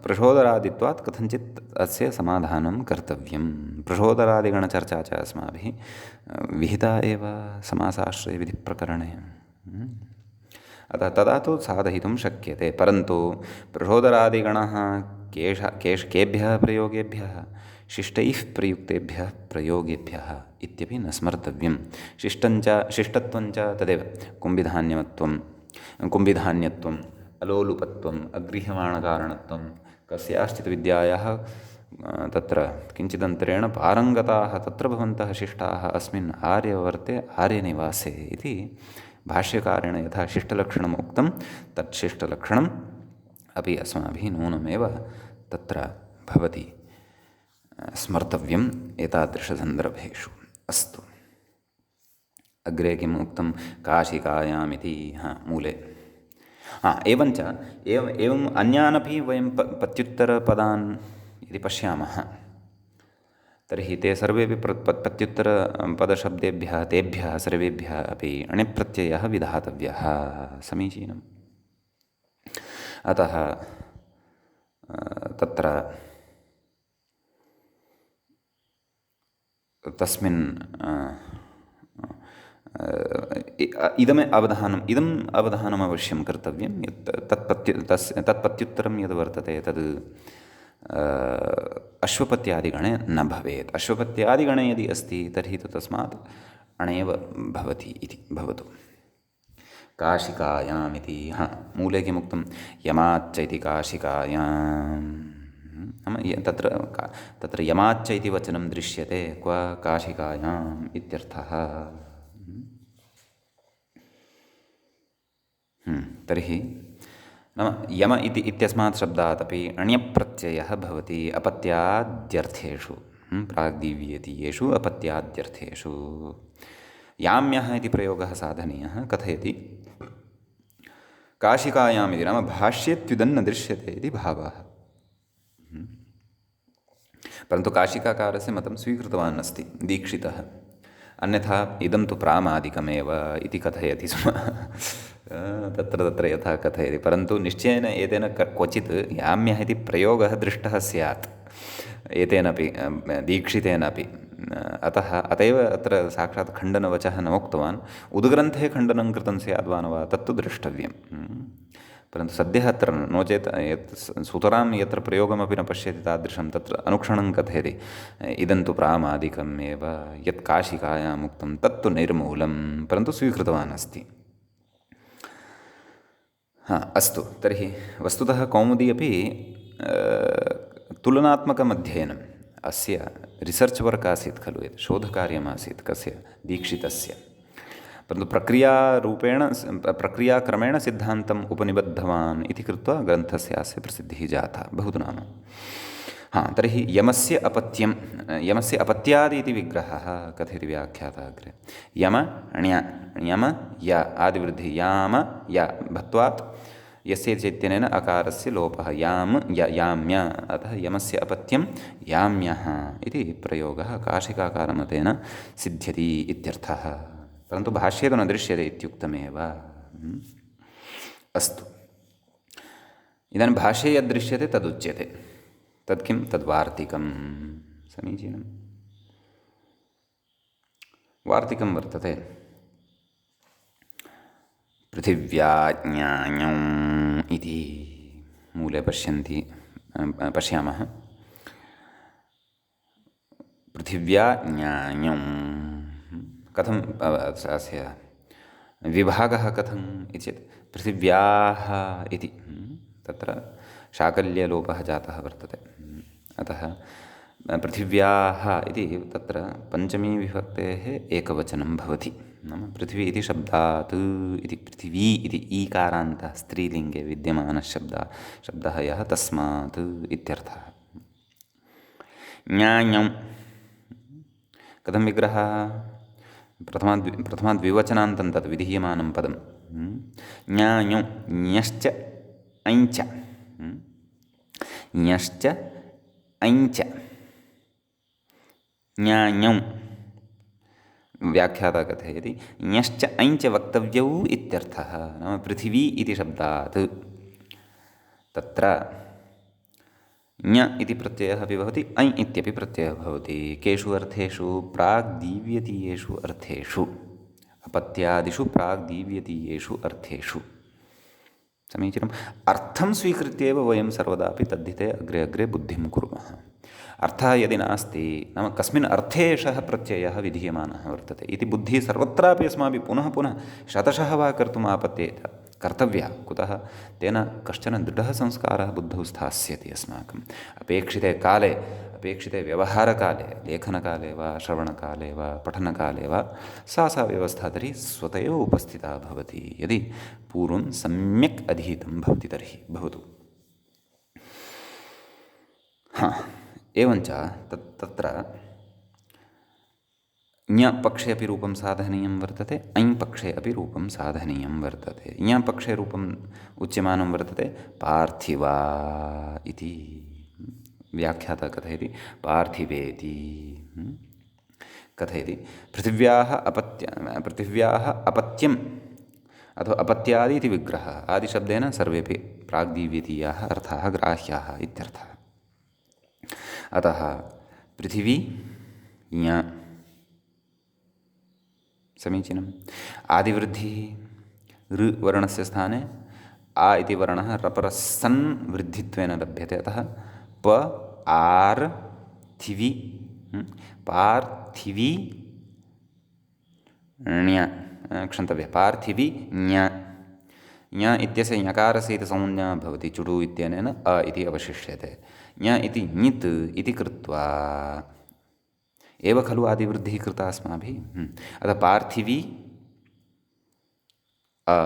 पृषोदरादित्वात् कथञ्चित् अस्य समाधानं कर्तव्यं। पृषोदरादिगणचर्चा च अस्माभिः विहिता एव समासाश्रयविधिप्रकरणे। अतः तदा तु साधयितुं शक्यते। परन्तु पृषोदरादिगणः केभ्यः प्रयोगेभ्यः? शिष्टैः प्रयुक्तेभ्यः प्रयोगेभ्यः इत्यपि न स्मर्तव्यं। शिष्टत्वञ्च तदेव कुम्भिधान्यत्वम्, अलोलुपत्वम्, अगृह्यमाणकारणत्वं, कस्याश्चित् विद्यायाः तत्र किञ्चिदन्तरेण पारङ्गताः तत्र भवन्तः शिष्टाः अस्मिन् आर्यवर्ते आर्यनिवासे इति भाष्यकारेण यथा शिष्टलक्षणम् उक्तं, तत् शिष्टलक्षणम् अपि अस्माभिः नूनमेव तत्र भवति स्मर्तव्यम् एतादृशसन्दर्भेषु। अस्तु। अग्रे किम् उक्तं काशिकायामिति मूले। एवञ्च एवम् अन्यानपि वयं पत्युत्तरपदान् यदि पश्यामः तर्हि ते सर्वेपि पत्युत्तरपदशब्देभ्यः तेभ्यः सर्वेभ्यः अपि अणिप्रत्ययः विधातव्यः। समीचीनम्। अतः तत्र तस्मिन् इदम् अवधानम् अवश्यं कर्तव्यं यत् तत्पत्युत्तरं यद् वर्तते तद् अश्वपत्यादिगणे न भवेत्। अश्वपत्यादिगणे यदि अस्ति तर्हि तु तस्मात् अणेव भवति इति भवतु। काशिकायाम् इति मूले किमुक्तं यमाच्च इति काशिकायाम् नाम तत्र यमाच्च इति वचनं दृश्यते क्व काशिकायाम् इत्यर्थः। तर्हि नाम यम इति इत्यस्मात् शब्दात् अपि अण्यप्रत्ययः भवति अपत्याद्यर्थेषु प्राग्दीव्यतीयेषु अपत्याद्यर्थेषु। याम्यः इति प्रयोगः साधनीयः कथयति काशिकायाम् इति नाम भाष्ये त्युदन्न दृश्यते इति भावः। परन्तु काशिकाकारस्य मतं स्वीकृतवान् अस्ति दीक्षितः, अन्यथा इदं तु प्रामादिकमेव इति कथयति स्म। तत्र यथा कथयति, परन्तु निश्चयेन एतेन क्वचित् याम्यः इति प्रयोगः दृष्टः स्यात् एतेनपि दीक्षितेनापि। अत एव अत्र साक्षात् खण्डनवचः न उक्तवान्। उद्ग्रन्थे खण्डनं कृतं स्याद् वा न वा तत्तु द्रष्टव्यं। परन्तु सद्यः अत्र नो चेत् यत् सुतरां यत्र प्रयोगमपि न पश्यति तादृशं तत्र अनुक्षणं कथयति इदं तु प्रामादिकम् एव, यत् काशिकायाम् उक्तं तत्तु निर्मूलं, परन्तु स्वीकृतवान् अस्ति। अस्तु, तर्हि वस्तुतः कौमुदी अपि तुलनात्मकम् अध्ययनम् अस्य रिसर्च् वर्क् आसीत् खलु, यत् शोधकार्यमासीत् कस्य दीक्षितस्य। परन्तु प्रक्रियाक्रमेण सिद्धान्तम् उपनिबद्धवान् इति कृत्वा ग्रन्थस्य अस्य प्रसिद्धिः जाता बहु नाम। तर्हि यमस्य अपत्यादि इति विग्रहः कथयति व्याख्याता अग्रे। यम यम य आदिवृद्धिः याम य भत्वात् यस्य चैत्यनेन अकारस्य लोपः याम याम्य, अतः यमस्य अपत्यं याम्यः इति प्रयोगः काशिकाकारमतेन सिद्ध्यति इत्यर्थः। परन्तु भाष्ये तु न दृश्यते इत्युक्तमेव। अस्तु, इदानीं भाष्ये यद्दृश्यते तदुच्यते। तत् किं? तद्वार्तिकं। समीचीनं। वार्तिकं वर्तते पृथिव्याज्ञायम् इति मूले पश्यामः। पृथिव्याज्ञायम् कथं अस्य विभागः कथम् इति चेत् पृथिव्याः इति तत्र शाकल्यलोपः जातः वर्तते। अतः पृथिव्याः इति तत्र पञ्चमी विभक्तेः एकवचनं भवति। नाम पृथिवी इति शब्दात् इति पृथिवी इति ईकारान्तः स्त्रीलिङ्गे विद्यमानः शब्दः यः तस्मात् इत्यर्थः। ञाञं कथं विग्रहः? प्रथमाद्विवचनान्तं तत् विधीयमानं पदं ञाञौ ञश्च ऐञ्च ञश्च ऐञ्च ञाञौ। व्याख्याता कथयति ञश्च ऐञ्च वक्तव्यौ इत्यर्थः। नाम पृथिवी इति शब्दात् तत्र ञ इति प्रत्ययः अपि भवति, ऐ इत्यपि प्रत्ययः भवति। केषु अर्थेषु? प्राग्दीव्यतीयेषु अर्थेषु, अपत्यादिषु प्राग्दीव्यतीयेषु अर्थेषु। समीचीनम्। अर्थं स्वीकृत्येव वयं सर्वदापि तद्धिते अग्रे अग्रे बुद्धिं कुर्मः। अर्थः यदि नास्ति, नाम कस्मिन् अर्थे एषः प्रत्ययः विधीयमानः वर्तते इति बुद्धिः सर्वत्रापि अस्माभिः पुनः पुनः शतशः वा कर्तुम् आपत्येत, कर्तव्या। कुतः? तेन कश्चन दृढः संस्कारः बुद्धौ स्थास्यति अस्माकम् अपेक्षिते काले, अपेक्षिते व्यवहारकाले, लेखनकाले वा श्रवणकाले वा पठनकाले वा सा व्यवस्था तर्हि स्वतः एव उपस्थिता भवति, यदि पूर्वं सम्यक् अधीतं भवति तर्हि भवतु। एवञ्च तत्र ञ पक्षे अपि रूपं साधनीयं वर्तते, ऐं पक्षे अपि रूपं साधनीयं वर्तते। ञ पक्षे रूपम् उच्यमानं वर्तते पार्थिवा इति। व्याख्याता कथयति पार्थिवेति कथयति। पृथिव्याः अपत्यम् अथवा अपत्यादि इति विग्रहः। आदिशब्देन सर्वेपि प्राग्दिव्यतीयाः अर्थाः ग्राह्याः इत्यर्थः। अतः पृथिवी ञ समीचीनम्। आदिवृद्धिः ऋ वर्णस्य स्थाने आ इति वर्णः रपरसन् वृद्धित्वेन लभ्यते। अतः प आर् थिवि पार्थिवी ण्य क्षन्तव्यः पार्थिवी ञ ञ इत्यस्य ञकारस्य इति संज्ञा भवति चुडु इत्यनेन अ इति अवशिष्यते। ञ इति ञित् इति कृत्वा एव खलु आदिवृद्धिः कृता अस्माभिः। अतः पार्थिवी अ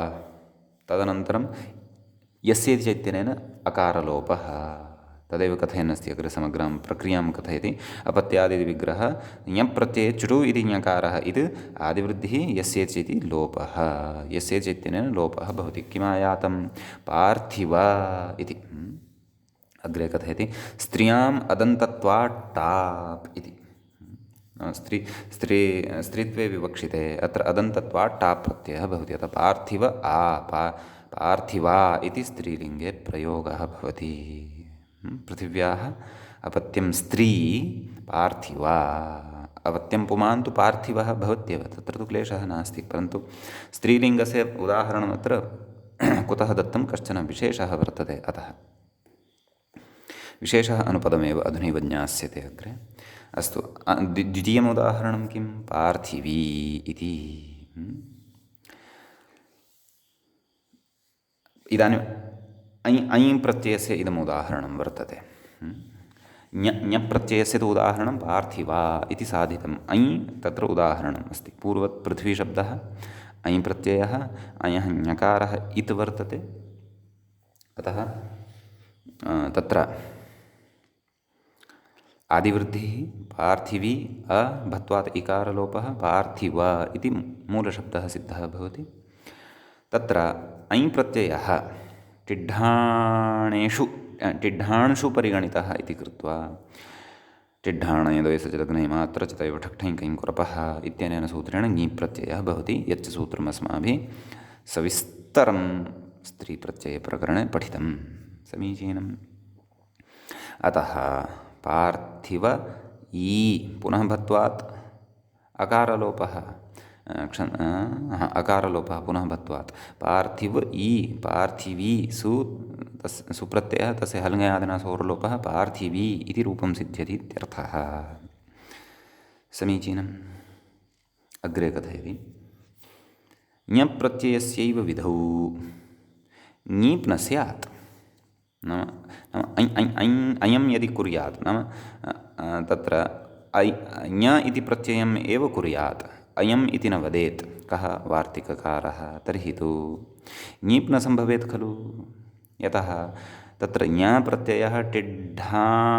तदनन्तरं यस्य इति चैत्यनेन अकारलोपः। तदेव कथयन्नस्ति अग्रे समग्रां प्रक्रियां कथयति। अपत्यादिविग्रहः ञप्रत्यये चुटु इति ञकारः इति आदिवृद्धिः यस्य इति लोपः। यस्य चैत्यनेन लोपः भवति। किमायातं पार्थिव इति। अग्रे कथयति स्त्रियाम् अदन्तत्वात् टाप् इति। स्त्रीत्वे विवक्षिते अत्र अदन्तत्वात् टाप् प्रत्ययः भवति। अतः पार्थिव पार्थिवा इति स्त्रीलिङ्गे प्रयोगः भवति। पृथिव्याः अपत्यं स्त्री पार्थिवा। अपत्यं पुमान् तु पार्थिवः भवत्येव, तत्र तु क्लेशः नास्ति। परन्तु स्त्रीलिङ्गस्य उदाहरणमत्र कुतः दत्तं कश्चन विशेषः वर्तते। अतः विशेषः अनुपदमेव अधुनैव ज्ञास्यते अग्रे। अस्तु, द्वितीयम् उदाहरणं किं? पार्थिवी इति। इदानीम् ऐं प्रत्ययस्य इदम् उदाहरणं वर्तते। ञ प्रत्ययस्य तु उदाहरणं पार्थिवा इति साधितम्। ऐं तत्र उदाहरणम् अस्ति। पूर्वत् पृथ्वीशब्दः ऐं प्रत्ययः, अयः ञकारः इत् वर्तते। अतः तत्र आदिवृद्धिः पार्थिवी अभत्वात् इकारलोपः पार्थिव इति मूलशब्दः सिद्धः भवति। तत्र ऐं प्रत्ययः टिड्ढाणुषु परिगणितः इति कृत्वा टिड्ढाणयद्वयसचदग्नैः मात्रचतैव ठक्ठैं कैं कुरपः इत्यनेन सूत्रेण ङी प्रत्ययः भवति। यच्च सूत्रम् अस्माभिः सविस्तरं स्त्रीप्रत्ययप्रकरणे पठितं। समीचीनम्। अतः पार्थिव ई पुनः भत्वात् अकारलोपः अकारलोपः पुनः भत्वात् पार्थिव ई पार्थिवी सुप्रत्ययः तस्य हल्ङ्यादिना सोर्लोपः पार्थिवी इति रूपं सिद्ध्यति इत्यर्थः। समीचीनम्। अग्रे कथयति ञप्रत्ययस्यैव विधौ ङीप् न स्यात्। नाम अयं यदि कुर्यात् नाम तत्र ञ इति प्रत्ययम् एव कुर्यात्, अयम् इति न वदेत् कः वार्तिककारः, तर्हि तु ङीप् न सम्भवेत् खलु। यतः तत्र ञ प्रत्ययः टिड्ढाणुषु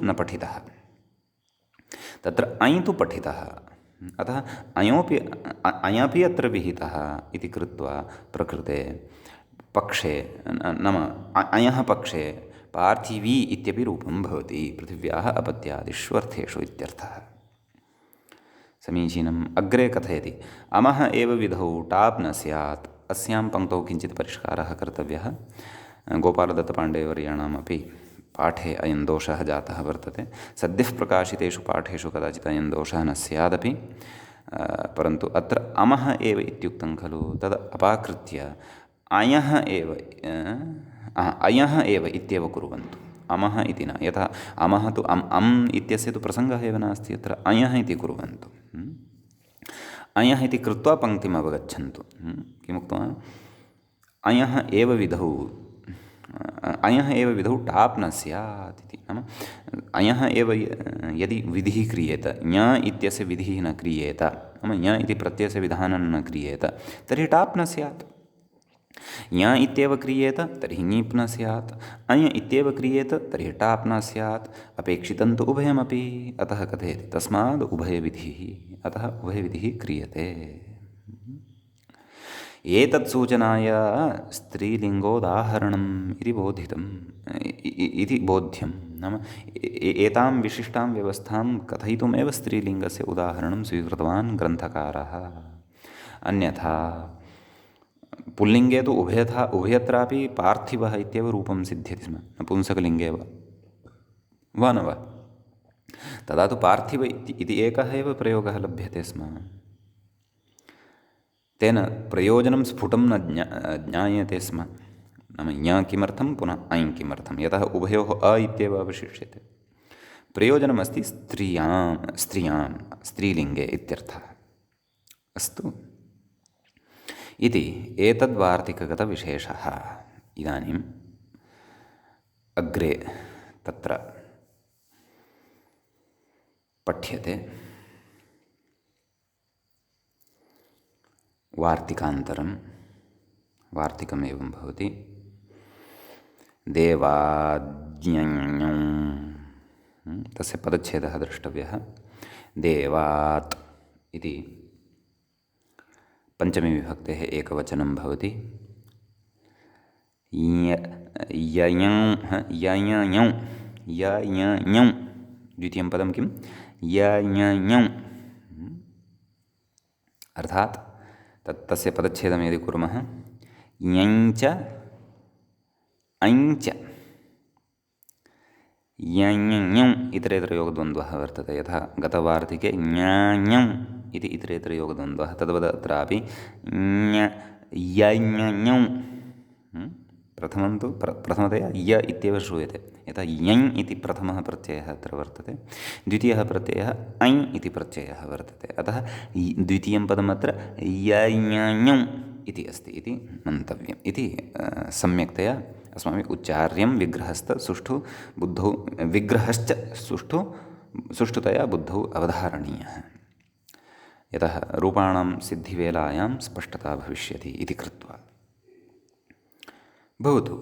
न पठितः, तत्र ऐ तु पठितः। अतः अयमपि अत्र विहितः इति कृत्वा प्रकृते पक्षे नाम अयः पक्षे पार्थिवी इत्यपि रूपं भवति पृथिव्याः अपत्यादिषु अर्थेषु इत्यर्थः। समीचीनम्। अग्रे कथयति अमः एव विधौ टाप् न स्यात्। अस्यां पङ्क्तौ किञ्चित् परिष्कारः कर्तव्यः। गोपालदत्तपाण्डेवर्याणामपि पाठे अयं दोषः जातः वर्तते। सद्यः प्रकाशितेषु पाठेषु कदाचित् अयं दोषः न स्यादपि, परन्तु अत्र अमः एव इत्युक्तं खलु, तद् अपाकृत्य अयः एव इत्येव कुर्वन्तु। अमः इति न। यथा अमः तु अम् इत्यस्य तु प्रसङ्गः एव नास्ति, अत्र अयः इति कुर्वन्तु। अयः इति कृत्वा पङ्क्तिम् अवगच्छन्तु। किमुक्तवान्? अयः एव विधौ टाप् न स्यात् इति। नाम अयः एव यदि विधिः क्रियेत, ञ इत्यस्य विधिः न क्रियेत, नाम ञ इति प्रत्ययस्य विधानं न क्रियेत, तर्हि टाप् न स्यात्। ञ इत्येव क्रियेत तर्हि ङीप् न स्यात्, अञ् इत्येव क्रियेत तर्हि टाप् न स्यात्, अपेक्षितं तु उभयमपि, अतः कथयति तस्माद् उभयविधिः, अतः उभयविधिः क्रियते। एतत् सूचनाय स्त्रीलिङ्गोदाहरणम् इति बोधितम् इति बोध्यं। नाम एतां विशिष्टां व्यवस्थां कथयितुमेव स्त्रीलिङ्गस्य उदाहरणं स्वीकृतवान् ग्रन्थकारः। अन्यथा पुल्लिङ्गे तु उभयत्रापि पार्थिवः इत्येव रूपं सिद्ध्यति स्म, नपुंसकलिङ्गे वा न वा, तदा तु पार्थिव इति एकः एव प्रयोगः लभ्यते स्म। तेन प्रयोजनं स्फुटं न ज्ञायते स्म। नाम ञ किमर्थं पुनः ऐं किमर्थं, यतः उभयोः अ इत्येव अवशिष्यते। प्रयोजनमस्ति स्त्रियां स्त्रीलिङ्गे इत्यर्थः। अस्तु, इति एतद्वार्तिकगतविशेषः। इदानीम् अग्रे तत्र पठ्यते वार्तिकान्तरं। वार्तिकम् एवं भवति, देवाज्ञञौ, तस्य पदच्छेदः द्रष्टव्यः। देवात् इति पञ्चमी विभक्तेः एकवचनं भवति। यञौ द्वितीयं पदं किं? यञौ, अर्थात् तस्य पदच्छेदं यदि कुर्मः, यञ्च अञ्च यञौ इतरेतरयोगद्वन्द्वः वर्तते। यथा गतवार्तिके ज्ञाञौ इति इतरेतरयोगद्वन्द्वः, तद्वत् अत्रापि यञौ प्रथमं तु प्रथमतया य इत्येव श्रूयते, यथा यञ् इति प्रथमः प्रत्ययः अत्र वर्तते, द्वितीयः प्रत्ययः ऐ इति प्रत्ययः वर्तते। अतः द्वितीयं पदमत्र यञौ इति अस्ति इति मन्तव्यम्, इति सम्यक्तया अस्माभिः उच्चार्यं विग्रहश्च सुष्ठुतया बुद्धौ अवधारणीयः, यतः रूपाणां सिद्धिवेलायां स्पष्टता भविष्यति इति कृत्वा। भवतु,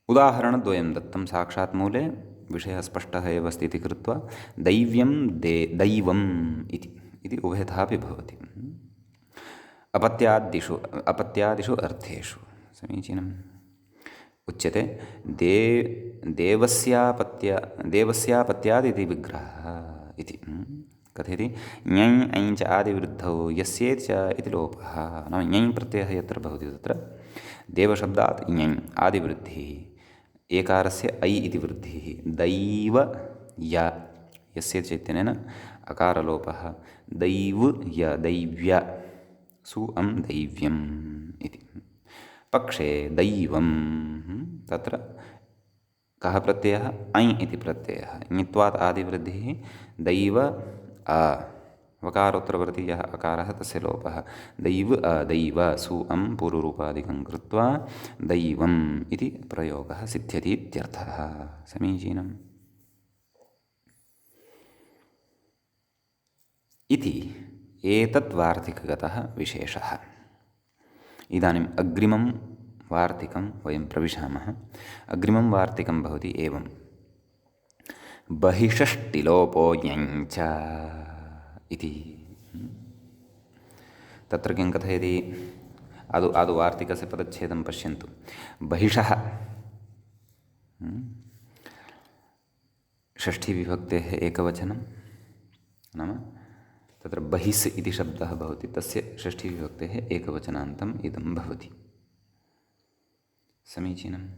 उदाहरणद्वयं दत्तं साक्षात् मूले, विषयः स्पष्टः एव अस्ति इति कृत्वा दैव्यं दैवम् इति उभयथापि भवति। अपत्यादिषु अर्थेषु समीचीनम् उच्यते। देवस्यापत्यादिति विग्रहः इति कथयति। ञञ् ऐञ्च आदिवृद्धौ यस्येत् च इति लोपः। नाम ञञ् प्रत्ययः यत्र भवति तत्र देवशब्दात् ञञ् आदिवृद्धिः, एकारस्य ऐ इति वृद्धिः, दैव यस्येत् चैतन्येन अकारलोपः, दैव दैव्य सु अं दैव्यम् इति। पक्षे दैवं, तत्र कः प्रत्ययः? ऐ इति प्रत्ययः, ङित्वात् आदिवृद्धिः, दैव वकारोत्तरवर्ती यः अकारः तस्य लोपः, दैव दैव सु अं पूर्वरूपादिकं कृत्वा दैवम् इति प्रयोगः सिद्ध्यति इत्यर्थः। समीचीनम्। इति एतत् वार्तिकगतः विशेषः। इदानीम् अग्रिमं वार्तिकं वयं प्रविशामः। अग्रिमं वार्तिकं भवति एवं। बहिषष्टिलोपो यञ्च इति। तत्र किं कथयति? आदौ वार्तिकस्य पदच्छेदं पश्यन्तु। बहिषः षष्ठीविभक्तेः एकवचनं, नाम तत्र बहिस् इति शब्दः भवति, तस्य षष्ठीविभक्तेः एकवचनान्तम् इदं भवति। समीचीनम्।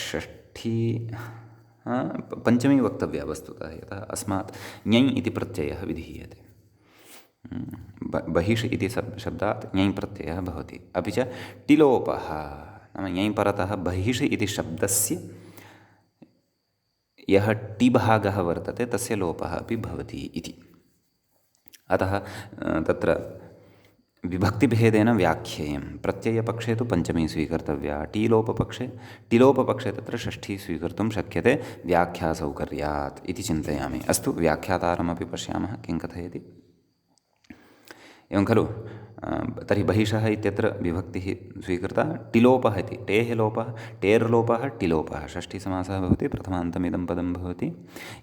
षष्ठी पञ्चमी वक्तव्या वस्तुतः, यतः अस्मात् ञञ् इति प्रत्ययः विधीयते। बहिष् इति शब्दात् ञञ् प्रत्ययः भवति। अपि च टिलोपः, नाम ञञ् परतः बहिष् इति शब्दस्य यः टिभागः वर्तते तस्य लोपः अपि भवति इति। अतः तत्र विभक्तिभेदेन व्याख्येयं। प्रत्ययपक्षे तु पञ्चमी स्वीकर्तव्या, टिलोपपक्षे तत्र षष्ठी स्वीकर्तुं शक्यते व्याख्यासौकर्यात् इति चिन्तयामि। अस्तु, व्याख्यातारमपि पश्यामः किं कथयति। एवं खलु तर्हि बहिषः इत्यत्र विभक्तिः स्वीकृता टिलोपः इति टेः लोपः टेर्लोपः टिलोपः षष्ठीसमासः भवति प्रथमान्तमिदं पदं भवति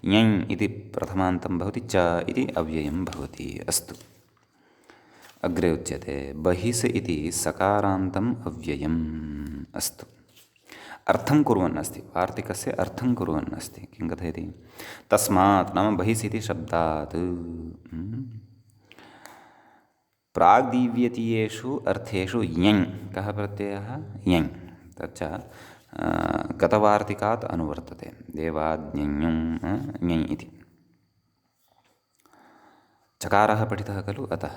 यञ् इति प्रथमान्तं भवति च इति अव्ययं भवति अस्तु अग्रे उच्यते बहिस् इति सकारान्तम् अव्ययम् अस्तु अर्थं कुर्वन् अस्ति वार्तिकस्य अर्थं कुर्वन् अस्ति किं कथयति तस्मात् नाम बहिस् इति शब्दात् प्राग्दीव्यतीयेषु अर्थेषु यञ् कः प्रत्ययः यञ् तच्च गतवार्तिकात् अनुवर्तते देवाज्ञञ् ञञ् इति चकारः पठितः खलु अतः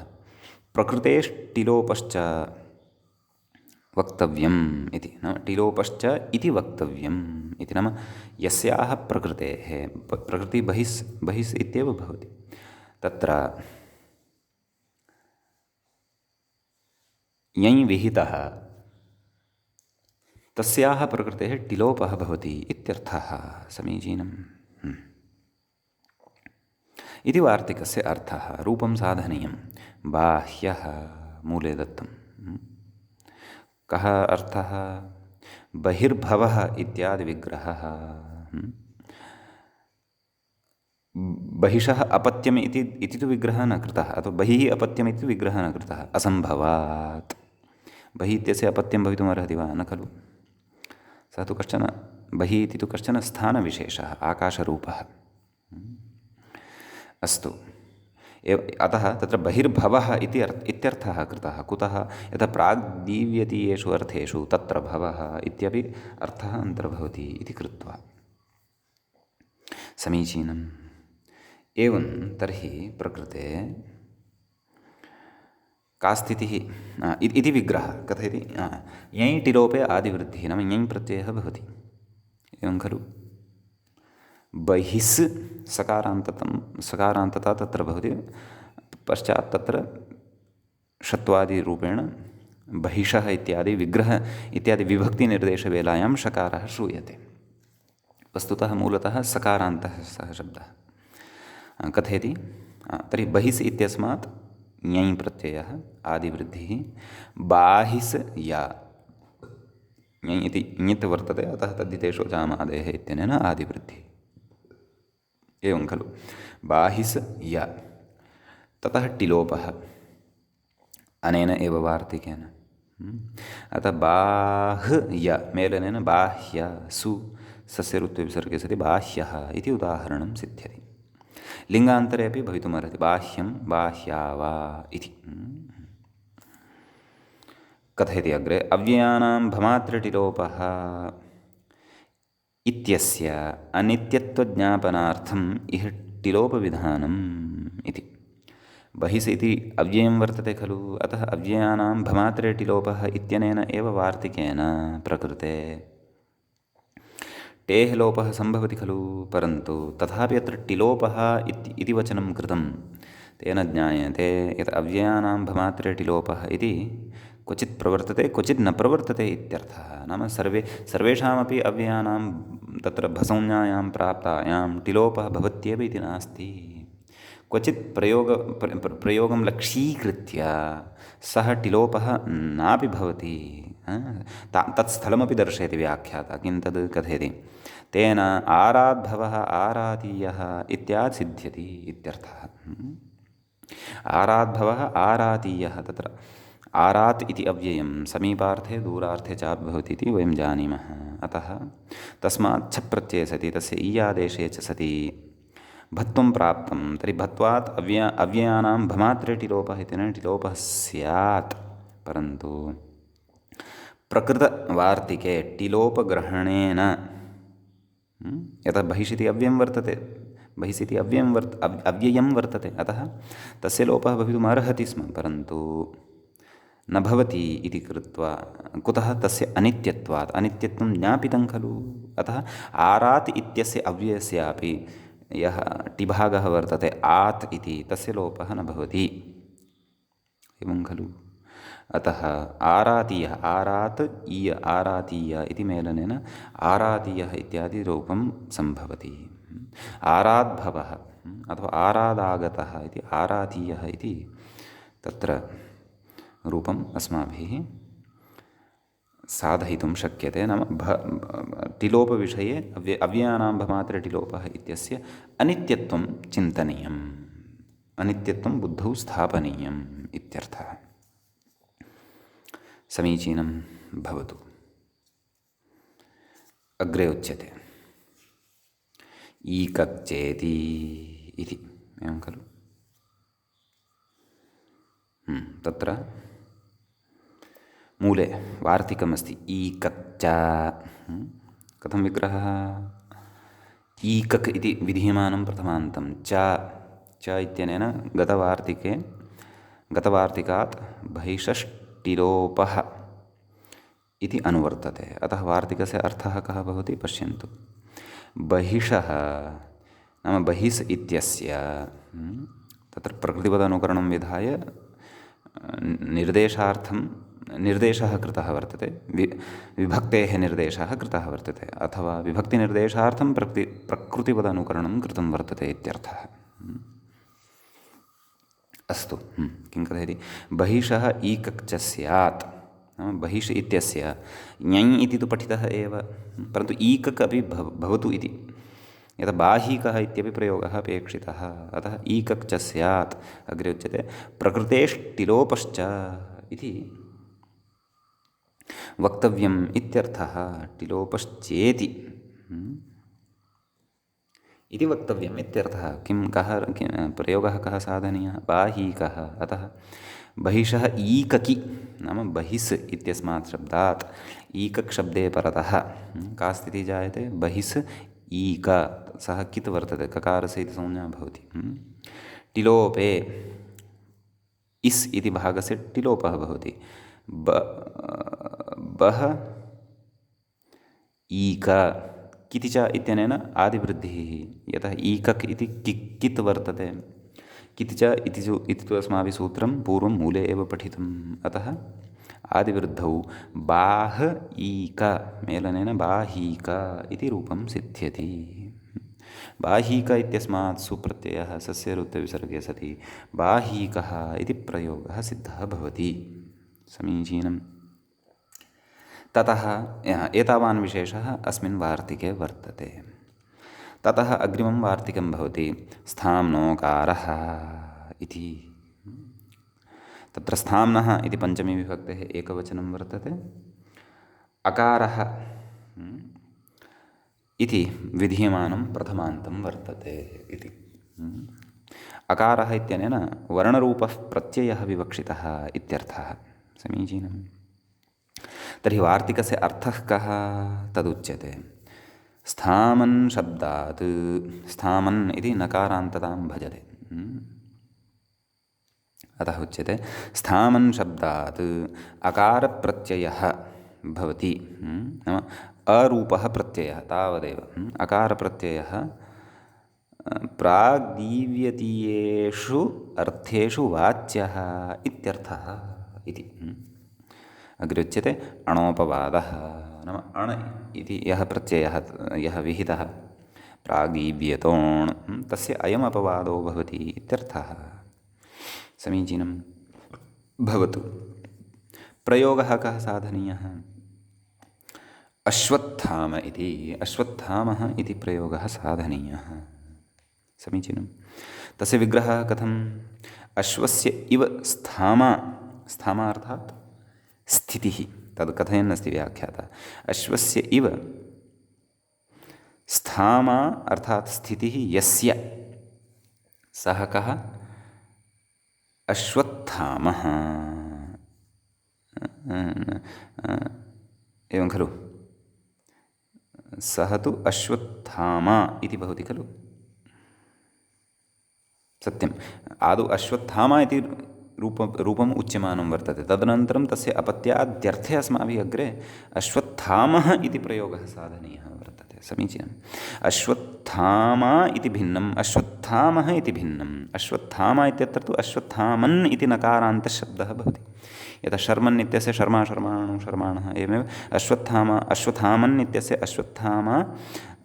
प्रकृतेष्टिलोपश्च वक्तव्यम् इति नाम टिलोपश्च इति वक्तव्यम् इति नाम यस्याः प्रकृतेः प्रकृति बहिस् इत्येव भवति तत्र यञ् विहितः तस्याः प्रकृतेः टिलोपः भवति इत्यर्थः समीचीनम् इति वार्तिकस्य अर्थः रूपं साधनीयं बाह्यः मूले दत्तं कः अर्थः बहिर्भवः इत्यादि विग्रहः बहिषः अपत्यम् इति तु विग्रहः न कृतः अथवा बहिः अपत्यम् इति विग्रहः न कृतः असम्भवात् बहिः इत्यस्य अपत्यं भवितुमर्हति वा न खलु सः तु कश्चन बहिः इति तु कश्चन स्थानविशेषः आकाशरूपः अस्तु अतः तत्र बहिर्भवः इत्यर्थः कृतः कुतः यथा प्राग्दीव्यतीयेषु अर्थेषु तत्र भवः इत्यपि अर्थः अन्तर्भवति इति कृत्वा समीचीनम् एवं तर्हि प्रकृते का स्थितिः इति विग्रहः कथयति यञ् टिलोपे आदिवृद्धिः नाम यञ् प्रत्ययः भवति एवं खलु बहिस् सकारान्तता तत्र भवति पश्चात् तत्र षत्वादिरूपेण बहिषः इत्यादि विग्रह इत्यादि विभक्तिनिर्देशवेलायां षकारः श्रूयते वस्तुतः मूलतः सकारान्तः सः शब्दः कथयति तर्हि बहिस् इत्यस्मात् यञ् प्रत्ययः आदिवृद्धिः बाहिस् या यञ् इति ञित् वर्तते अतः तद्धितेषु जामादेः इत्यनेन आदिवृद्धिः एवं खलु बाहिस् य ततः टिलोपः अनेन एव वार्तिकेन अतः बाह् य मेलनेन बाह्य सु सस्य ऋत्वे विसर्गे सति बाह्यः इति उदाहरणं सिद्ध्यति लिङ्गान्तरे अपि भवितुमर्हति बाह्यं बाह्या वा इति कथयति अग्रे अव्ययानां भमात्रटिलोपः इत्यस्य अनित्यत्वज्ञापनार्थम् इह टिलोपविधानम् इति बहिस् इति अव्ययं वर्तते खलु अतः अव्ययानां भमात्रे टिलोपः इत्यनेन एव वार्तिकेन प्रकृते टेः लोपः सम्भवति खलु परन्तु तथापि अत्र टिलोपः इति वचनं कृतं तेन ज्ञायते यत् अव्ययानां भमात्रे टिलोपः इति क्वचित् प्रवर्तते क्वचित् न प्रवर्तते इत्यर्थः नाम सर्वेषामपि अव्ययानां तत्र भसंज्ञायां प्राप्तायां टिलोपः भवत्येव इति नास्ति क्वचित् प्रयोगं लक्ष्यीकृत्य सः टिलोपः नापि भवति तत् स्थलमपि दर्शयति व्याख्याता किं तद् कथयति तेन आराद्भवः आरातीयः इत्यादि सिद्ध्यति इत्यर्थः आराद्भवः आरातीयः तत्र आरात् इति अव्ययं समीपार्थे दूरार्थे च भवति इति वयं जानीमः अतः तस्मात् छप् प्रत्यये सति तस्य ईयादेशे च सति भत्वं प्राप्तं तर्हि भत्वात् अव्ययानां भमात्रे टिलोपः इत्यनेन टिलोपः स्यात् परन्तु प्रकृतवार्तिके टिलोपग्रहणेन यतः बहिषिति अव्ययं वर्तते बहिषिति अव्ययं वर्तते अतः तस्य लोपः भवितुमर्हति स्म परन्तु न भवति इति कृत्वा कुतः तस्य अनित्यत्वात् अनित्यत्वं ज्ञापितं खलु अतः आरात् इत्यस्य अव्ययस्यापि यः टिभागः वर्तते आत् इति तस्य लोपः न भवति एवं खलु अतः आरातीयः आरात् ईय आरातीय इति मेलनेन आरातीयः इत्यादि रूपं सम्भवति आराद्भवः अथवा आरादागतः इति आरातीयः इति तत्र रूपम् अस्माभिः साधयितुं शक्यते। नाम टिलोपविषये अव्ययानां भमात्रे टिलोपः इत्यस्य अनित्यत्वं चिन्तनीयम्, अनित्यत्वं बुद्धौ स्थापनीयम् इत्यर्थः। समीचीनं भवतु। अग्रे उच्यते ईकच्चेति इति, एवं खलु? तत्र मूले वार्तिकमस्ति ईकच्च। कथं विग्रहः? ईकक् इति विधीयमानं प्रथमान्तं च इत्यनेन गतवार्तिकात् बहिषष्टिलोपः इति अनुवर्तते। अतः वार्तिकस्य अर्थः कः भवति पश्यन्तु। बहिषः नाम बहिस् इत्यस्य तत्र प्रकृतिपदानुकरणं विधाय निर्देशः कृतः वर्तते, विभक्तेः निर्देशः कृतः वर्तते, अथवा विभक्तिनिर्देशार्थं प्रकृतिपदानुकरणं कृतं वर्तते इत्यर्थः। अस्तु, किं कथयति? बहिषः ईकक्च स्यात्। नाम बहिष् इत्यस्य ञञ् इति तु पठितः एव, परन्तु ईकक् अपि भवतु इति, यथा बाहिकः इत्यपि प्रयोगः अपेक्षितः। अतः ईकक् च स्यात्। अग्रे उच्यते प्रकृतेष्टिलोपश्च इति वक्तव्यम् इत्यर्थः। टिलोपश्चेति इति वक्तव्यम् इत्यर्थः। प्रयोगः कः साधनीयः? बाहिकः। अतः बहिषः ईककि नाम बहिस् इत्यस्मात् शब्दात् ईकक् शब्दे परतः का स्थितिः जायते? बहिस् ईक, सः कित् वर्तते, ककारस्य इति संज्ञा भवति। टिलोपे इस् इति भागस्य टिलोपः भवति। बह ईक किति च इत्यनेन आदिवृद्धिः। यतः ईकक् इति कित् वर्तते, किति च इति तु अस्माभिः सूत्रं पूर्वं मूले एव पठितम्। अतः आदिवृद्धौ बाह ईक मेलनेन बाहीक इति रूपं सिद्ध्यति। बाहीक इत्यस्मात् सुप्रत्ययः सस्यरुत्तविसर्गे सति बाहीकः इति प्रयोगः सिद्धः भवति। समीचीनम्। ततः एतावान् विशेषः अस्मिन् वार्तिके वर्तते। ततः अग्रिमं वार्तिकं भवति स्थाम्नोकारः इति। तत्र स्थाम्नः इति पञ्चमी विभक्तेः एकवचनं वर्तते। अकारः इति विधीयमानं प्रथमान्तं वर्तते इति। अकारः इत्यनेन वर्णरूपः प्रत्ययः विवक्षितः इत्यर्थः। समीचीनम्। तर्हि वार्तिकस्य अर्थः कः? तदुच्यते स्थामन् शब्दात्। स्थामन् इति नकारान्ततां भजते। अतः उच्यते स्थामन् शब्दात् अकारप्रत्ययः भवति। नाम अरूपः प्रत्ययः तावदेव। अकारप्रत्ययः प्राग्दीव्यतीयेषु अर्थेषु वाच्यः इत्यर्थः इति। अग्रे उच्यते अणोपवादः। नाम अण् इति यः प्रत्ययः यः विहितः प्रागीव्यतोण् तस्य अयम् अपवादो भवति इत्यर्थः। समीचीनं भवतु। प्रयोगः कः साधनीयः? अश्वत्थाम इति। अश्वत्थामः इति प्रयोगः साधनीयः। समीचीनं। तस्य विग्रहः कथम्? अश्वस्य इव स्थामा। स्थामा अर्थात् स्थितिः। तद् कथयन्नस्ति व्याख्याता। अश्वस्य इव स्थामा अर्थात् स्थितिः यस्य सः कः? अश्वत्थामः। एवं खलु? सः तु अश्वत्थामा इति भवति खलु? सत्यम्। आदौ अश्वत्थामा इति रूपम् उच्यमानं वर्तते। तदनन्तरं तस्य अपत्याद्यर्थे अस्माभिः अग्रे अश्वत्थामः इति प्रयोगः साधनीयः वर्तते। समीचीनम्। अश्वत्थामा इति भिन्नम्, अश्वत्थामः इति भिन्नम्। अश्वत्थामा इत्यत्र तु अश्वत्थामन् इति नकारान्तशब्दः भवति। यथा शर्मन् इत्यस्य शर्मा शर्माणो शर्माणः, एवमेव अश्वत्थामन् इत्यस्य अश्वत्थामा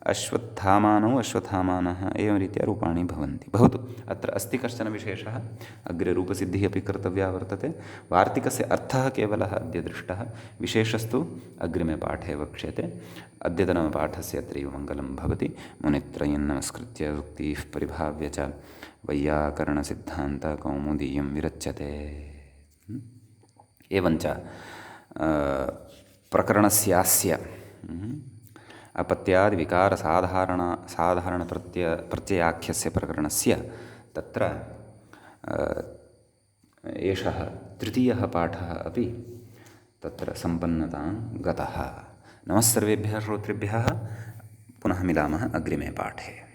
अश्वत्थामानौ अश्वत्थामानः एवं रीत्या रूपाणि भवन्ति। भवतु, अत्र अस्ति कश्चन विशेषः, अग्रे रूपसिद्धिः अपि कर्तव्या वर्तते। वार्तिकस्य अर्थः केवलः अद्य दृष्टः, विशेषस्तु अग्रिमे पाठे वक्ष्यते। अद्यतनपाठस्य अत्रैव मङ्गलं भवति। मुनित्रयं नमस्कृत्य उक्तिः परिभाव्य च वैयाकरणसिद्धान्तकौमुदीयं विरच्यते। एवञ्च प्रकरणस्यास्य साधारणप्रत्ययाख्यस्य प्रकरणस्य तत्र एषः तृतीयः पाठः अपि तत्र सम्पन्नतां गतः। नमः सर्वेभ्यः श्रोतृभ्यः। पुनः मिलामः अग्रिमे पाठे।